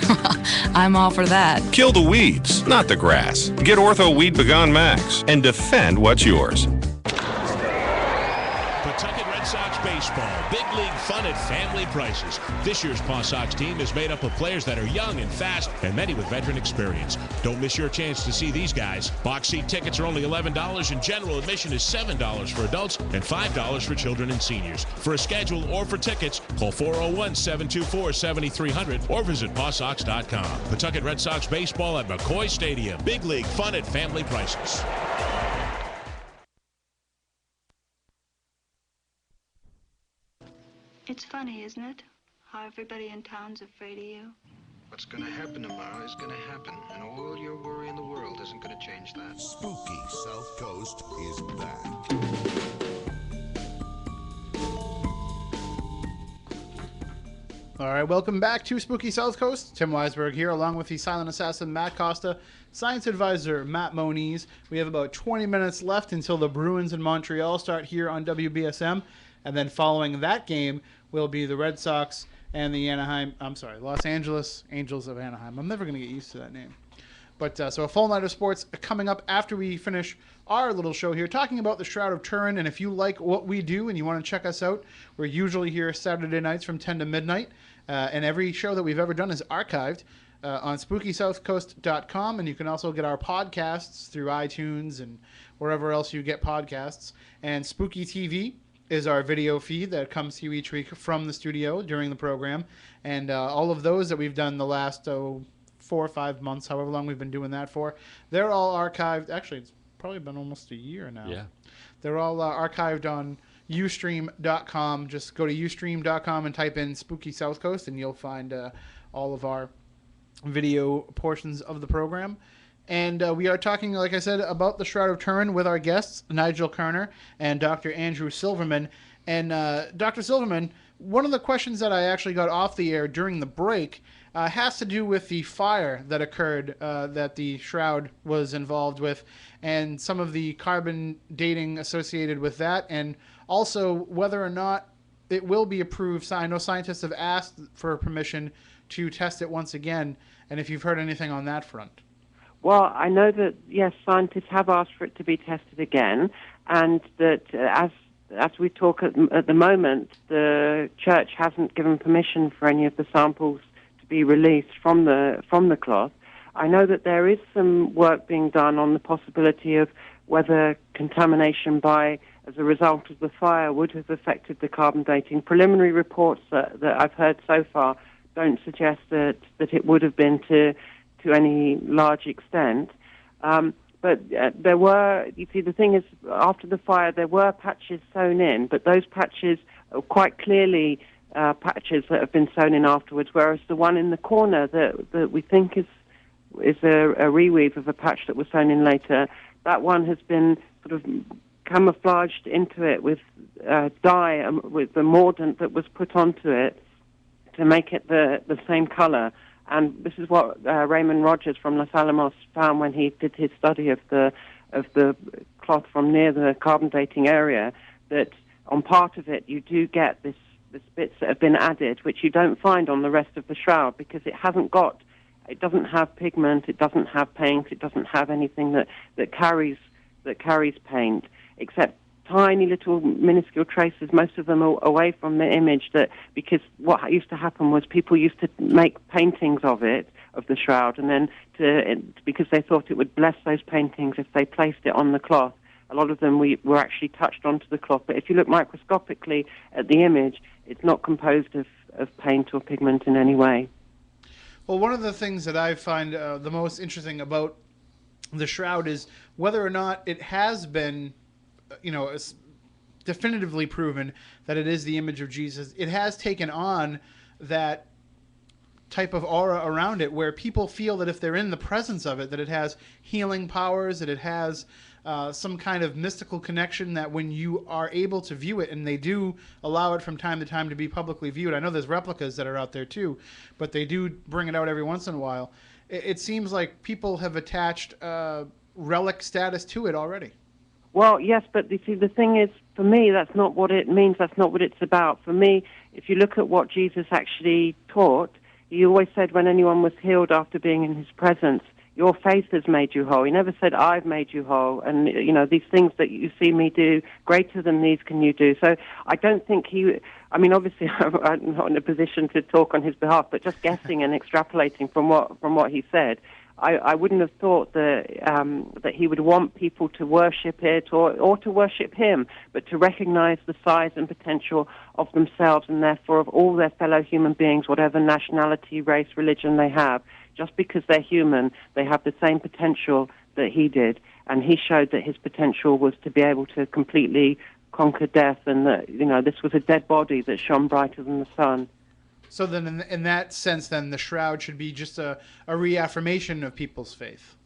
I'm all for that. Kill the weeds, not the grass. Get Ortho Weed Begone Max and defend what's yours. Pawtucket Red Sox baseball. Big league fun at family prices. This year's Paw Sox team is made up of players that are young and fast and many with veteran experience. Don't miss your chance to see these guys. Box seat tickets are only $11 and general admission is $7 for adults and $5 for children and seniors. For a schedule or for tickets, call 401-724-7300 or visit pawsox.com. Pawtucket Red Sox baseball at McCoy Stadium. Big league fun at family prices. It's funny, isn't it? How everybody in town's afraid of you. What's gonna happen tomorrow is gonna happen, and all your worry in the world isn't gonna change that. Spooky South Coast is back. All right, welcome back to Spooky South Coast. Tim Weisberg here, along with the silent assassin Matt Costa, science advisor Matt Moniz. We have about 20 minutes left until the Bruins in Montreal start here on WBSM. And then following that game will be the Red Sox and the Los Angeles Angels of Anaheim. I'm never going to get used to that name. But so a full night of sports coming up after we finish our little show here, talking about the Shroud of Turin. And if you like what we do and you want to check us out, we're usually here Saturday nights from 10 to midnight. And every show that we've ever done is archived on SpookySouthCoast.com. And you can also get our podcasts through iTunes and wherever else you get podcasts. And Spooky TV is our video feed that comes to you each week from the studio during the program. And all of those that we've done the last 4 or 5 months, however long we've been doing that for, they're all archived. Actually, it's probably been almost a year now. Yeah. They're all archived on Ustream.com. Just go to Ustream.com and type in Spooky South Coast, and you'll find all of our video portions of the program. And we are talking, like I said, about the Shroud of Turin with our guests, Nigel Kerner and Dr. Andrew Silverman. And Dr. Silverman, one of the questions that I actually got off the air during the break has to do with the fire that occurred that the Shroud was involved with and some of the carbon dating associated with that, and also whether or not it will be approved. I know scientists have asked for permission to test it once again, and if you've heard anything on that front. Well, I know that, yes, scientists have asked for it to be tested again, and that as we talk at the moment, the church hasn't given permission for any of the samples to be released from the cloth. I know that there is some work being done on the possibility of whether contamination as a result of the fire would have affected the carbon dating. Preliminary reports that I've heard so far don't suggest that it would have been to any large extent. But there were, you see, the thing is, after the fire, there were patches sewn in, but those patches are quite clearly patches that have been sewn in afterwards, whereas the one in the corner that we think is a reweave of a patch that was sewn in later, that one has been sort of camouflaged into it with dye, with the mordant that was put onto it to make it the same color. And this is what Raymond Rogers from Los Alamos found when he did his study of the cloth from near the carbon dating area, that on part of it you do get this bits that have been added, which you don't find on the rest of the shroud, because it doesn't have pigment, it doesn't have paint, it doesn't have anything that carries paint, except tiny little minuscule traces, most of them are away from the image, because what used to happen was people used to make paintings of the shroud, and then because they thought it would bless those paintings if they placed it on the cloth. A lot of them were actually touched onto the cloth, but if you look microscopically at the image, it's not composed of paint or pigment in any way. Well, one of the things that I find the most interesting about the shroud is whether or not it has been it's definitively proven that it is the image of Jesus. It has taken on that type of aura around it where people feel that if they're in the presence of it, that it has healing powers, that it has some kind of mystical connection, that when you are able to view it, and they do allow it from time to time to be publicly viewed. I know there's replicas that are out there too, but they do bring it out every once in a while. It seems like people have attached relic status to it already. Well, yes, but you see, the thing is, for me, that's not what it means. That's not what it's about. For me, if you look at what Jesus actually taught, he always said when anyone was healed after being in his presence, your faith has made you whole. He never said, I've made you whole. And, these things that you see me do, greater than these can you do. So I don't think obviously I'm not in a position to talk on his behalf, but just guessing and extrapolating from what he said, I wouldn't have thought that he would want people to worship it or to worship him, but to recognize the size and potential of themselves and therefore of all their fellow human beings, whatever nationality, race, religion they have. Just because they're human, they have the same potential that he did. And he showed that his potential was to be able to completely conquer death, and that, this was a dead body that shone brighter than the sun. So then, in that sense, then the shroud should be just a reaffirmation of people's faith.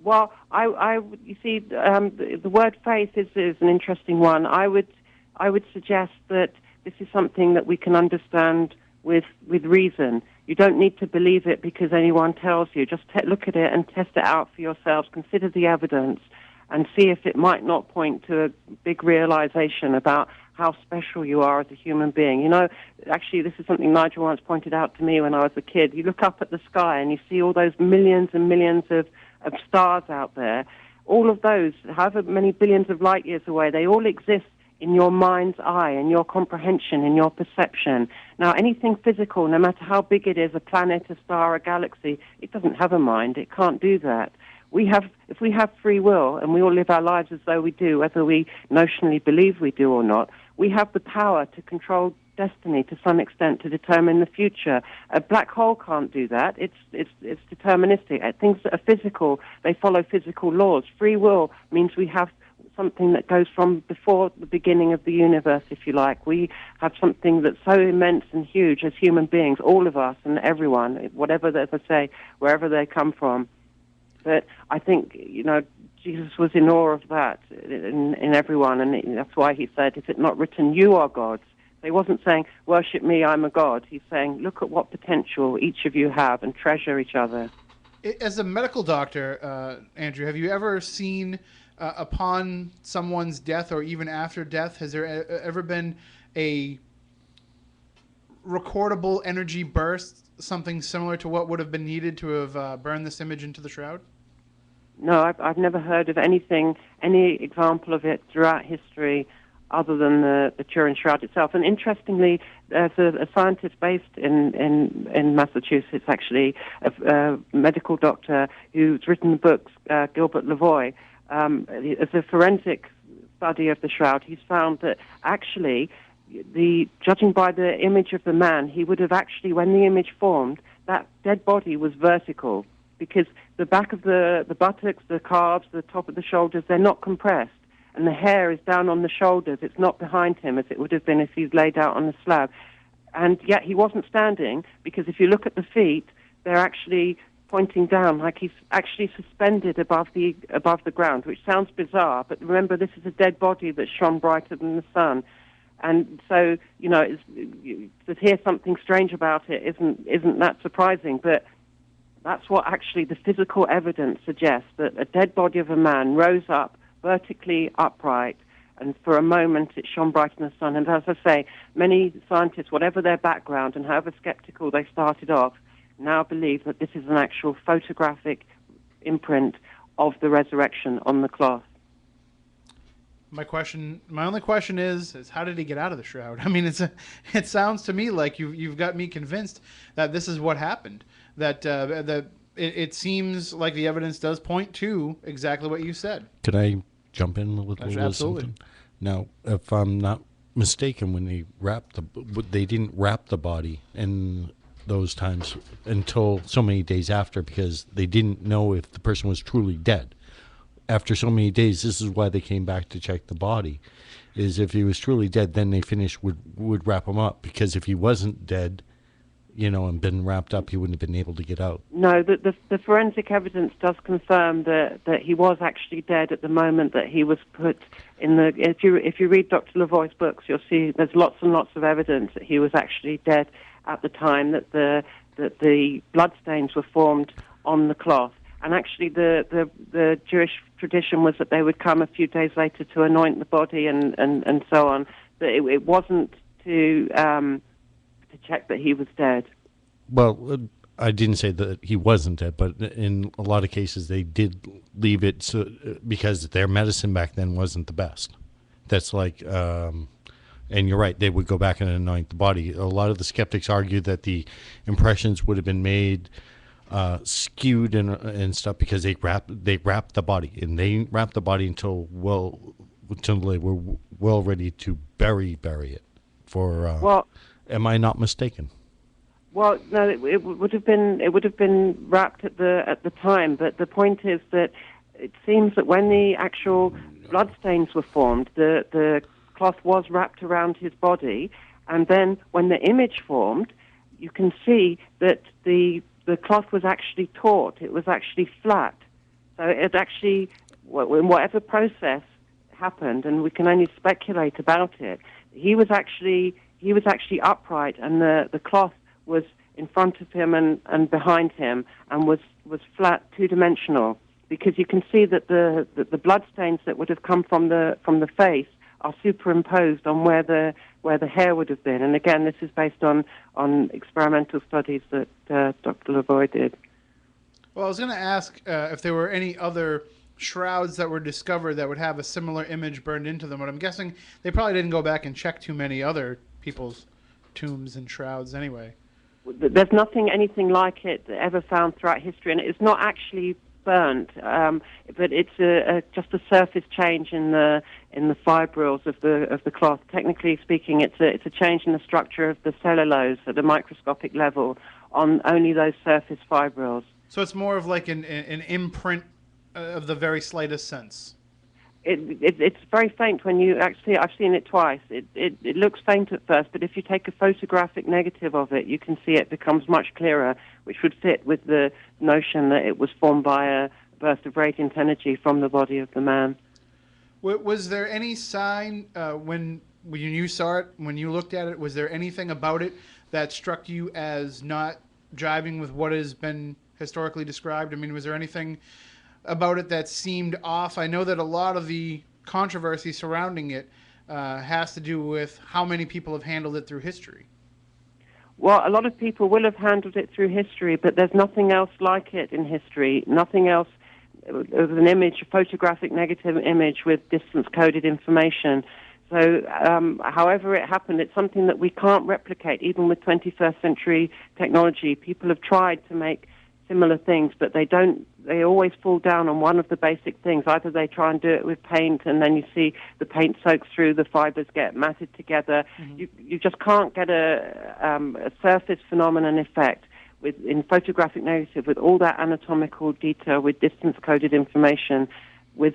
Well, you see, the word faith is an interesting one. I would suggest that this is something that we can understand with reason. You don't need to believe it because anyone tells you. Just look at it and test it out for yourselves. Consider the evidence and see if it might not point to a big realization about how special you are as a human being. Actually, this is something Nigel once pointed out to me when I was a kid. You look up at the sky and you see all those millions and millions of stars out there. All of those, however many billions of light years away, they all exist in your mind's eye, in your comprehension, in your perception. Now, anything physical, no matter how big it is, a planet, a star, a galaxy, it doesn't have a mind. It can't do that. If we have free will, and we all live our lives as though we do, whether we notionally believe we do or not, we have the power to control destiny to some extent, to determine the future. A black hole can't do that. It's deterministic. Things that are physical, they follow physical laws. Free will means we have something that goes from before the beginning of the universe, if you like. We have something that's so immense and huge as human beings, all of us and everyone, whatever, as I say, wherever they come from. But I think, Jesus was in awe of that in everyone, and that's why he said, is it not written, you are gods? He wasn't saying, worship me, I'm a god. He's saying, look at what potential each of you have and treasure each other. As a medical doctor, Andrew, have you ever seen upon someone's death or even after death, has there ever been a recordable energy burst, something similar to what would have been needed to have burned this image into the shroud? No, I've never heard of any example of it throughout history other than the Turin Shroud itself. And interestingly, there's a scientist based in Massachusetts, actually, a medical doctor who's written the books, Gilbert Lavoie. As a forensic study of the shroud, he's found that actually, judging by the image of the man, he would have actually, when the image formed, that dead body was vertical, because the back of the buttocks, the calves, the top of the shoulders, they're not compressed. And the hair is down on the shoulders. It's not behind him, as it would have been if he's laid out on the slab. And yet he wasn't standing, because if you look at the feet, they're actually pointing down, like he's actually suspended above the ground, which sounds bizarre. But remember, this is a dead body that shone brighter than the sun. And so, to hear something strange about it isn't that surprising. But that's what actually the physical evidence suggests, that a dead body of a man rose up vertically upright, and for a moment it shone bright in the sun. And as I say, many scientists, whatever their background and however skeptical they started off, now believe that this is an actual photographic imprint of the resurrection on the cloth. My only question is how did he get out of the shroud? I mean, it sounds to me like you've got me convinced that this is what happened. That it seems like the evidence does point to exactly what you said. Could I jump in with a little Absolutely. something? Now, if I'm not mistaken, when they didn't wrap the body in those times until so many days after, because they didn't know if the person was truly dead. After so many days, this is why they came back to check the body, is if he was truly dead, then they would wrap him up, because if he wasn't dead, and been wrapped up, he wouldn't have been able to get out. No, the forensic evidence does confirm that he was actually dead at the moment that he was put in the... If you read Dr. Lavoie's books, you'll see there's lots and lots of evidence that he was actually dead at the time that the bloodstains were formed on the cloth. And actually the Jewish tradition was that they would come a few days later to anoint the body and so on. But it wasn't to check that he was dead. Well, I didn't say that he wasn't dead, but in a lot of cases they did leave it because their medicine back then wasn't the best. That's like, and you're right, they would go back and anoint the body. A lot of the skeptics argue that the impressions would have been made skewed and stuff because they wrapped the body, and they wrapped the body until they were well ready to bury it. Am I not mistaken? Well, no, it would have been wrapped at the time. But the point is that it seems that when the actual bloodstains were formed, the cloth was wrapped around his body, and then when the image formed, you can see that the cloth was actually taut. It was actually flat. So it actually, in whatever process happened, and we can only speculate about it, he was actually upright, and the cloth was in front of him and behind him, and was flat, two-dimensional, because you can see that the bloodstains that would have come from the face are superimposed on where the hair would have been. And again, this is based on experimental studies that Dr. Lavoie did. Well, I was going to ask if there were any other shrouds that were discovered that would have a similar image burned into them, but I'm guessing they probably didn't go back and check too many other people's tombs and shrouds anyway. There's anything like it ever found throughout history, and it's not actually burnt, but it's just a surface change in the fibrils of the cloth. Technically speaking, it's a change in the structure of the cellulose at a microscopic level on only those surface fibrils. So it's more of like an imprint of the very slightest sense. It's very faint when you actually... I've seen it twice. It looks faint at first, but if you take a photographic negative of it, you can see it becomes much clearer, which would fit with the notion that it was formed by a burst of radiant energy from the body of the man. Was there any sign when you saw it, when you looked at it, was there anything about it that struck you as not jiving with what has been historically described? I mean, was there anything about it that seemed off? I know that a lot of the controversy surrounding it has to do with how many people have handled it through history. Well, a lot of people will have handled it through history, but there's nothing else like it in history. Nothing else an image, a photographic negative image with distance-coded information. So however it happened, it's something that we can't replicate, even with 21st century technology. People have tried to make similar things, but they always fall down on one of the basic things. Either they try and do it with paint, and then you see the paint soaks through, the fibers get matted together. You just can't get a surface phenomenon effect in photographic negative with all that anatomical detail, with distance-coded information, with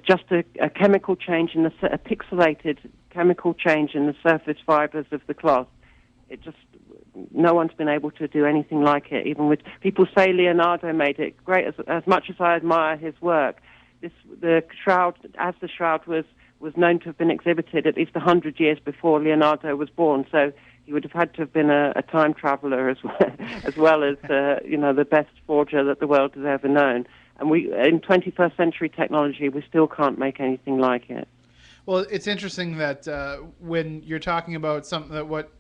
just a chemical change a pixelated chemical change in the surface fibers of the cloth. No one's been able to do anything like it. Even with people say Leonardo made it great. As much as I admire his work, the shroud was known to have been exhibited at least 100 years before Leonardo was born. So he would have had to have been a time traveler as well as the best forger that the world has ever known. And in 21st century technology, we still can't make anything like it. Well, it's interesting that when you're talking about something that what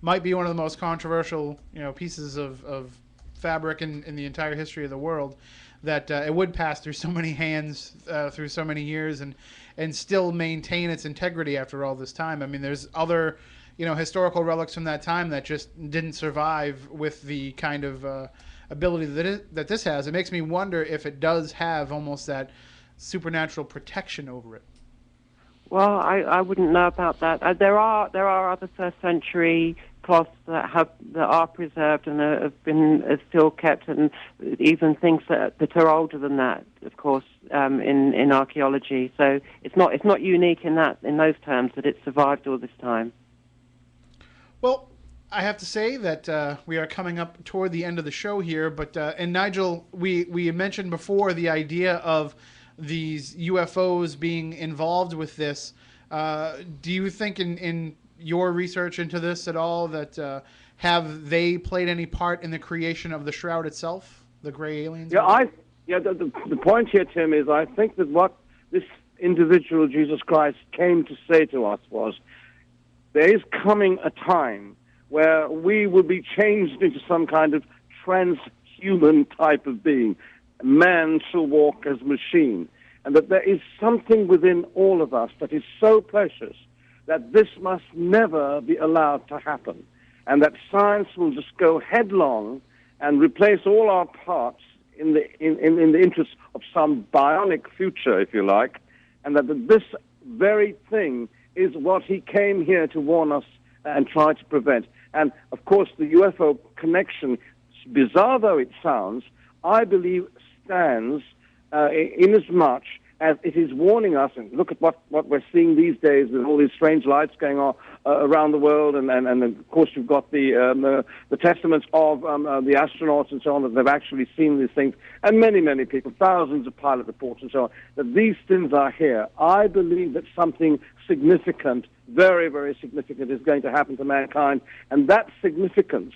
might be one of the most controversial, pieces of fabric in the entire history of the world, that it would pass through so many hands through so many years and still maintain its integrity after all this time. I mean, there's other historical relics from that time that just didn't survive with the kind of ability that this has. It makes me wonder if it does have almost that supernatural protection over it. Well, I wouldn't know about that. There are other first century cloths that are preserved and have been still kept, and even things that are older than that, of course, in archaeology. So it's not unique in those terms that it's survived all this time. Well, I have to say that we are coming up toward the end of the show here, but and Nigel, we mentioned before the idea of these UFOs being involved with this. Do you think in your research into this at all that have they played any part in the creation of the shroud itself, the gray aliens? The point here, Tim, is I think that what this individual, Jesus Christ, came to say to us was there is coming a time where we will be changed into some kind of transhuman type of being. Man shall walk as machine. And that there is something within all of us that is so precious that this must never be allowed to happen. And that science will just go headlong and replace all our parts in the interest of some bionic future, if you like. And that this very thing is what he came here to warn us and try to prevent. And, of course, the UFO connection, bizarre though it sounds, I believe stands inasmuch as it is warning us, and look at what we're seeing these days with all these strange lights going on around the world, and of course you've got the testaments of the astronauts and so on, that they've actually seen these things, and many people, thousands of pilot reports and so on, that these things are here. I believe that something significant, very, very significant, is going to happen to mankind, and that significance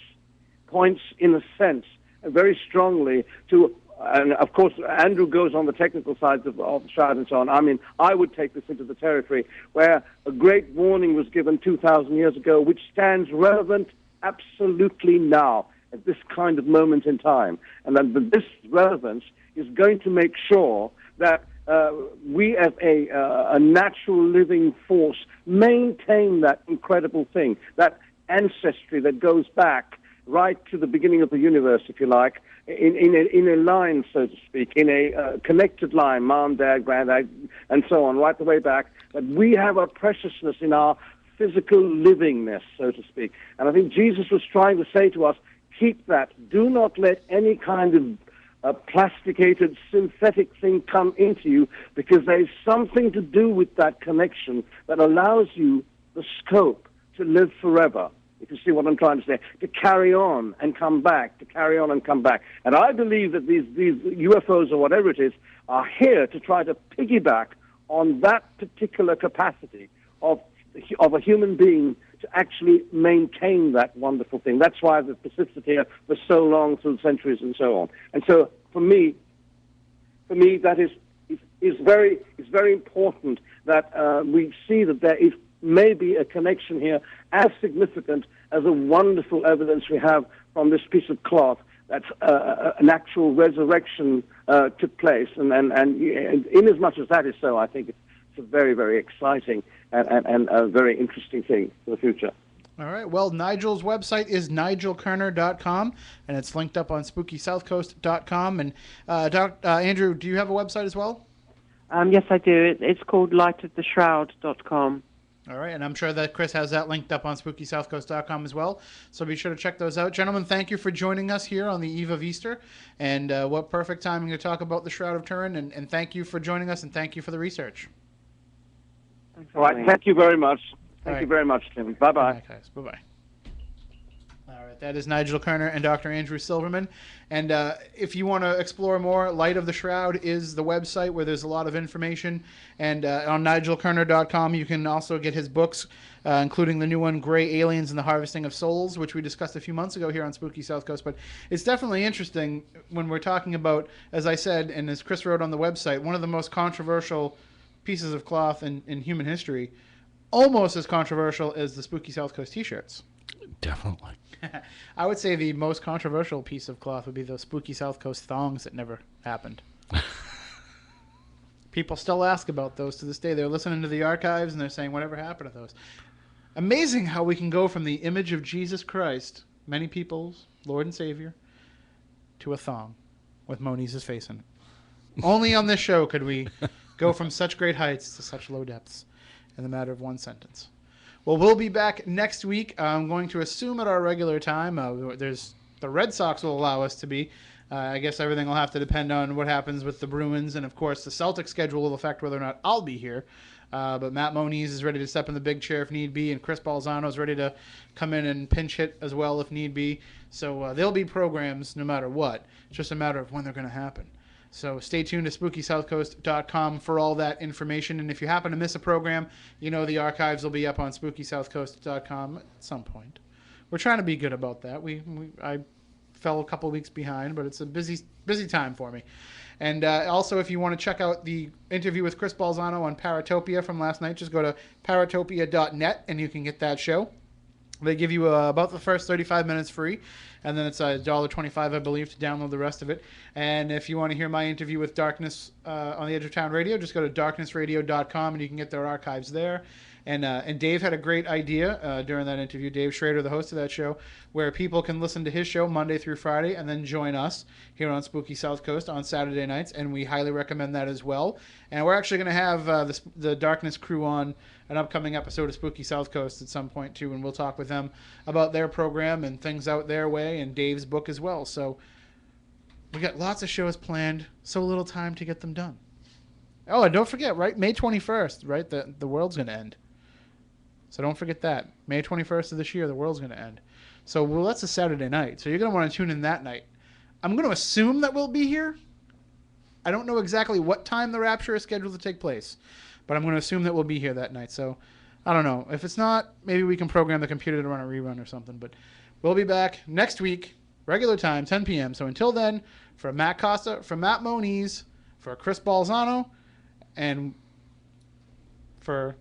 points, in a sense, very strongly to. And, of course, Andrew goes on the technical sides of Shroud and so on. I mean, I would take this into the territory where a great warning was given 2,000 years ago, which stands relevant absolutely now, at this kind of moment in time. And that this relevance is going to make sure that we as a natural living force maintain that incredible thing, that ancestry that goes back right to the beginning of the universe, if you like, in a line, so to speak, in a connected line, mom, dad, granddad, and so on, right the way back, that we have a preciousness in our physical livingness, so to speak. And I think Jesus was trying to say to us, keep that. Do not let any kind of plasticated, synthetic thing come into you, because there is something to do with that connection that allows you the scope to live forever. If you see what I'm trying to say, to carry on and come back, to carry on and come back. And I believe that these UFOs or whatever it is are here to try to piggyback on that particular capacity of a human being to actually maintain that wonderful thing. That's why they've persisted here for so long, through centuries and so on. And so for me that is very important that we see that there is maybe a connection here as significant as the wonderful evidence we have from this piece of cloth an actual resurrection took place. And in as much as that is so, I think it's a very, very exciting and a very interesting thing for the future. All right. Well, Nigel's website is nigelkerner.com, and it's linked up on SpookySouthcoast.com. And Andrew, do you have a website as well? Yes, I do. It's called lightoftheshroud.com. All right, and I'm sure that Chris has that linked up on SpookySouthcoast.com as well. So be sure to check those out. Gentlemen, thank you for joining us here on the eve of Easter. And what perfect timing to talk about the Shroud of Turin. And thank you for joining us, and thank you for the research. All right, thank you very much. Thank you very much, Tim. Bye-bye. All right, guys. Bye-bye. All right, that is Nigel Kerner and Dr. Andrew Silverman. And if you want to explore more, Light of the Shroud is the website where there's a lot of information. And on nigelkerner.com, you can also get his books, including the new one, Gray Aliens and the Harvesting of Souls, which we discussed a few months ago here on Spooky South Coast. But it's definitely interesting when we're talking about, as I said, and as Chris wrote on the website, one of the most controversial pieces of cloth in human history, almost as controversial as the Spooky South Coast t-shirts. Definitely. I would say the most controversial piece of cloth would be those Spooky South Coast thongs that never happened. People still ask about those to this day. They're listening to the archives and they're saying, whatever happened to those? Amazing how we can go from the image of Jesus Christ, many people's Lord and Savior, to a thong with Monize's face in it. Only on this show could we go from such great heights to such low depths in the matter of one sentence. Well, we'll be back next week. I'm going to assume at our regular time. The Red Sox will allow us to be. I guess everything will have to depend on what happens with the Bruins. And, of course, the Celtics schedule will affect whether or not I'll be here. But Matt Moniz is ready to step in the big chair if need be. And Chris Balzano is ready to come in and pinch hit as well if need be. So there'll be programs no matter what. It's just a matter of when they're going to happen. So stay tuned to SpookySouthcoast.com for all that information. And if you happen to miss a program, you know the archives will be up on SpookySouthcoast.com at some point. We're trying to be good about that. I fell a couple weeks behind, but it's a busy time for me. And also, if you want to check out the interview with Chris Balzano on Paratopia from last night, just go to paratopia.net and you can get that show. They give you about the first 35 minutes free, and then it's $1.25, I believe, to download the rest of it. And if you want to hear my interview with Darkness on the Edge of Town Radio, just go to darknessradio.com, and you can get their archives there. And Dave had a great idea during that interview, Dave Schrader, the host of that show, where people can listen to his show Monday through Friday and then join us here on Spooky South Coast on Saturday nights, and we highly recommend that as well. And we're actually going to have the Darkness crew on an upcoming episode of Spooky South Coast at some point, too, and we'll talk with them about their program and things out their way and Dave's book as well. So we got lots of shows planned, so little time to get them done. Oh, and don't forget, right, May 21st, right, the world's going to end. So don't forget that. May 21st of this year, the world's going to end. So that's a Saturday night. So you're going to want to tune in that night. I'm going to assume that we'll be here. I don't know exactly what time the rapture is scheduled to take place, but I'm going to assume that we'll be here that night. So I don't know. If it's not, maybe we can program the computer to run a rerun or something. But we'll be back next week, regular time, 10 p.m. So until then, for Matt Costa, for Matt Moniz, for Chris Balzano, and for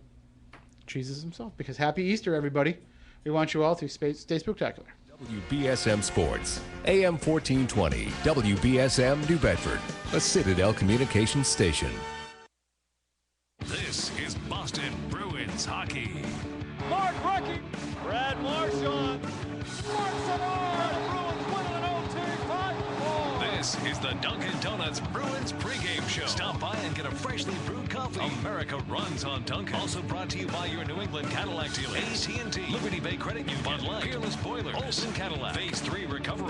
Jesus himself, because happy Easter, everybody. We want you all to stay spooktacular. WBSM Sports, AM 1420, WBSM New Bedford, a Citadel Communications station. This is Boston Bruins hockey. Mark Recchi, Brad Marchand, Bruins win an OT 5-4. This is the Dunkin' Donuts Bruins pregame show. Stop by and get a freshly brewed coffee. America runs on Dunkin'. Also brought to you by your New England Cadillac dealers. AT&T, Liberty Bay Credit Union, Bud Light, Peerless Boiler, Olson Cadillac, Phase 3 Recovery.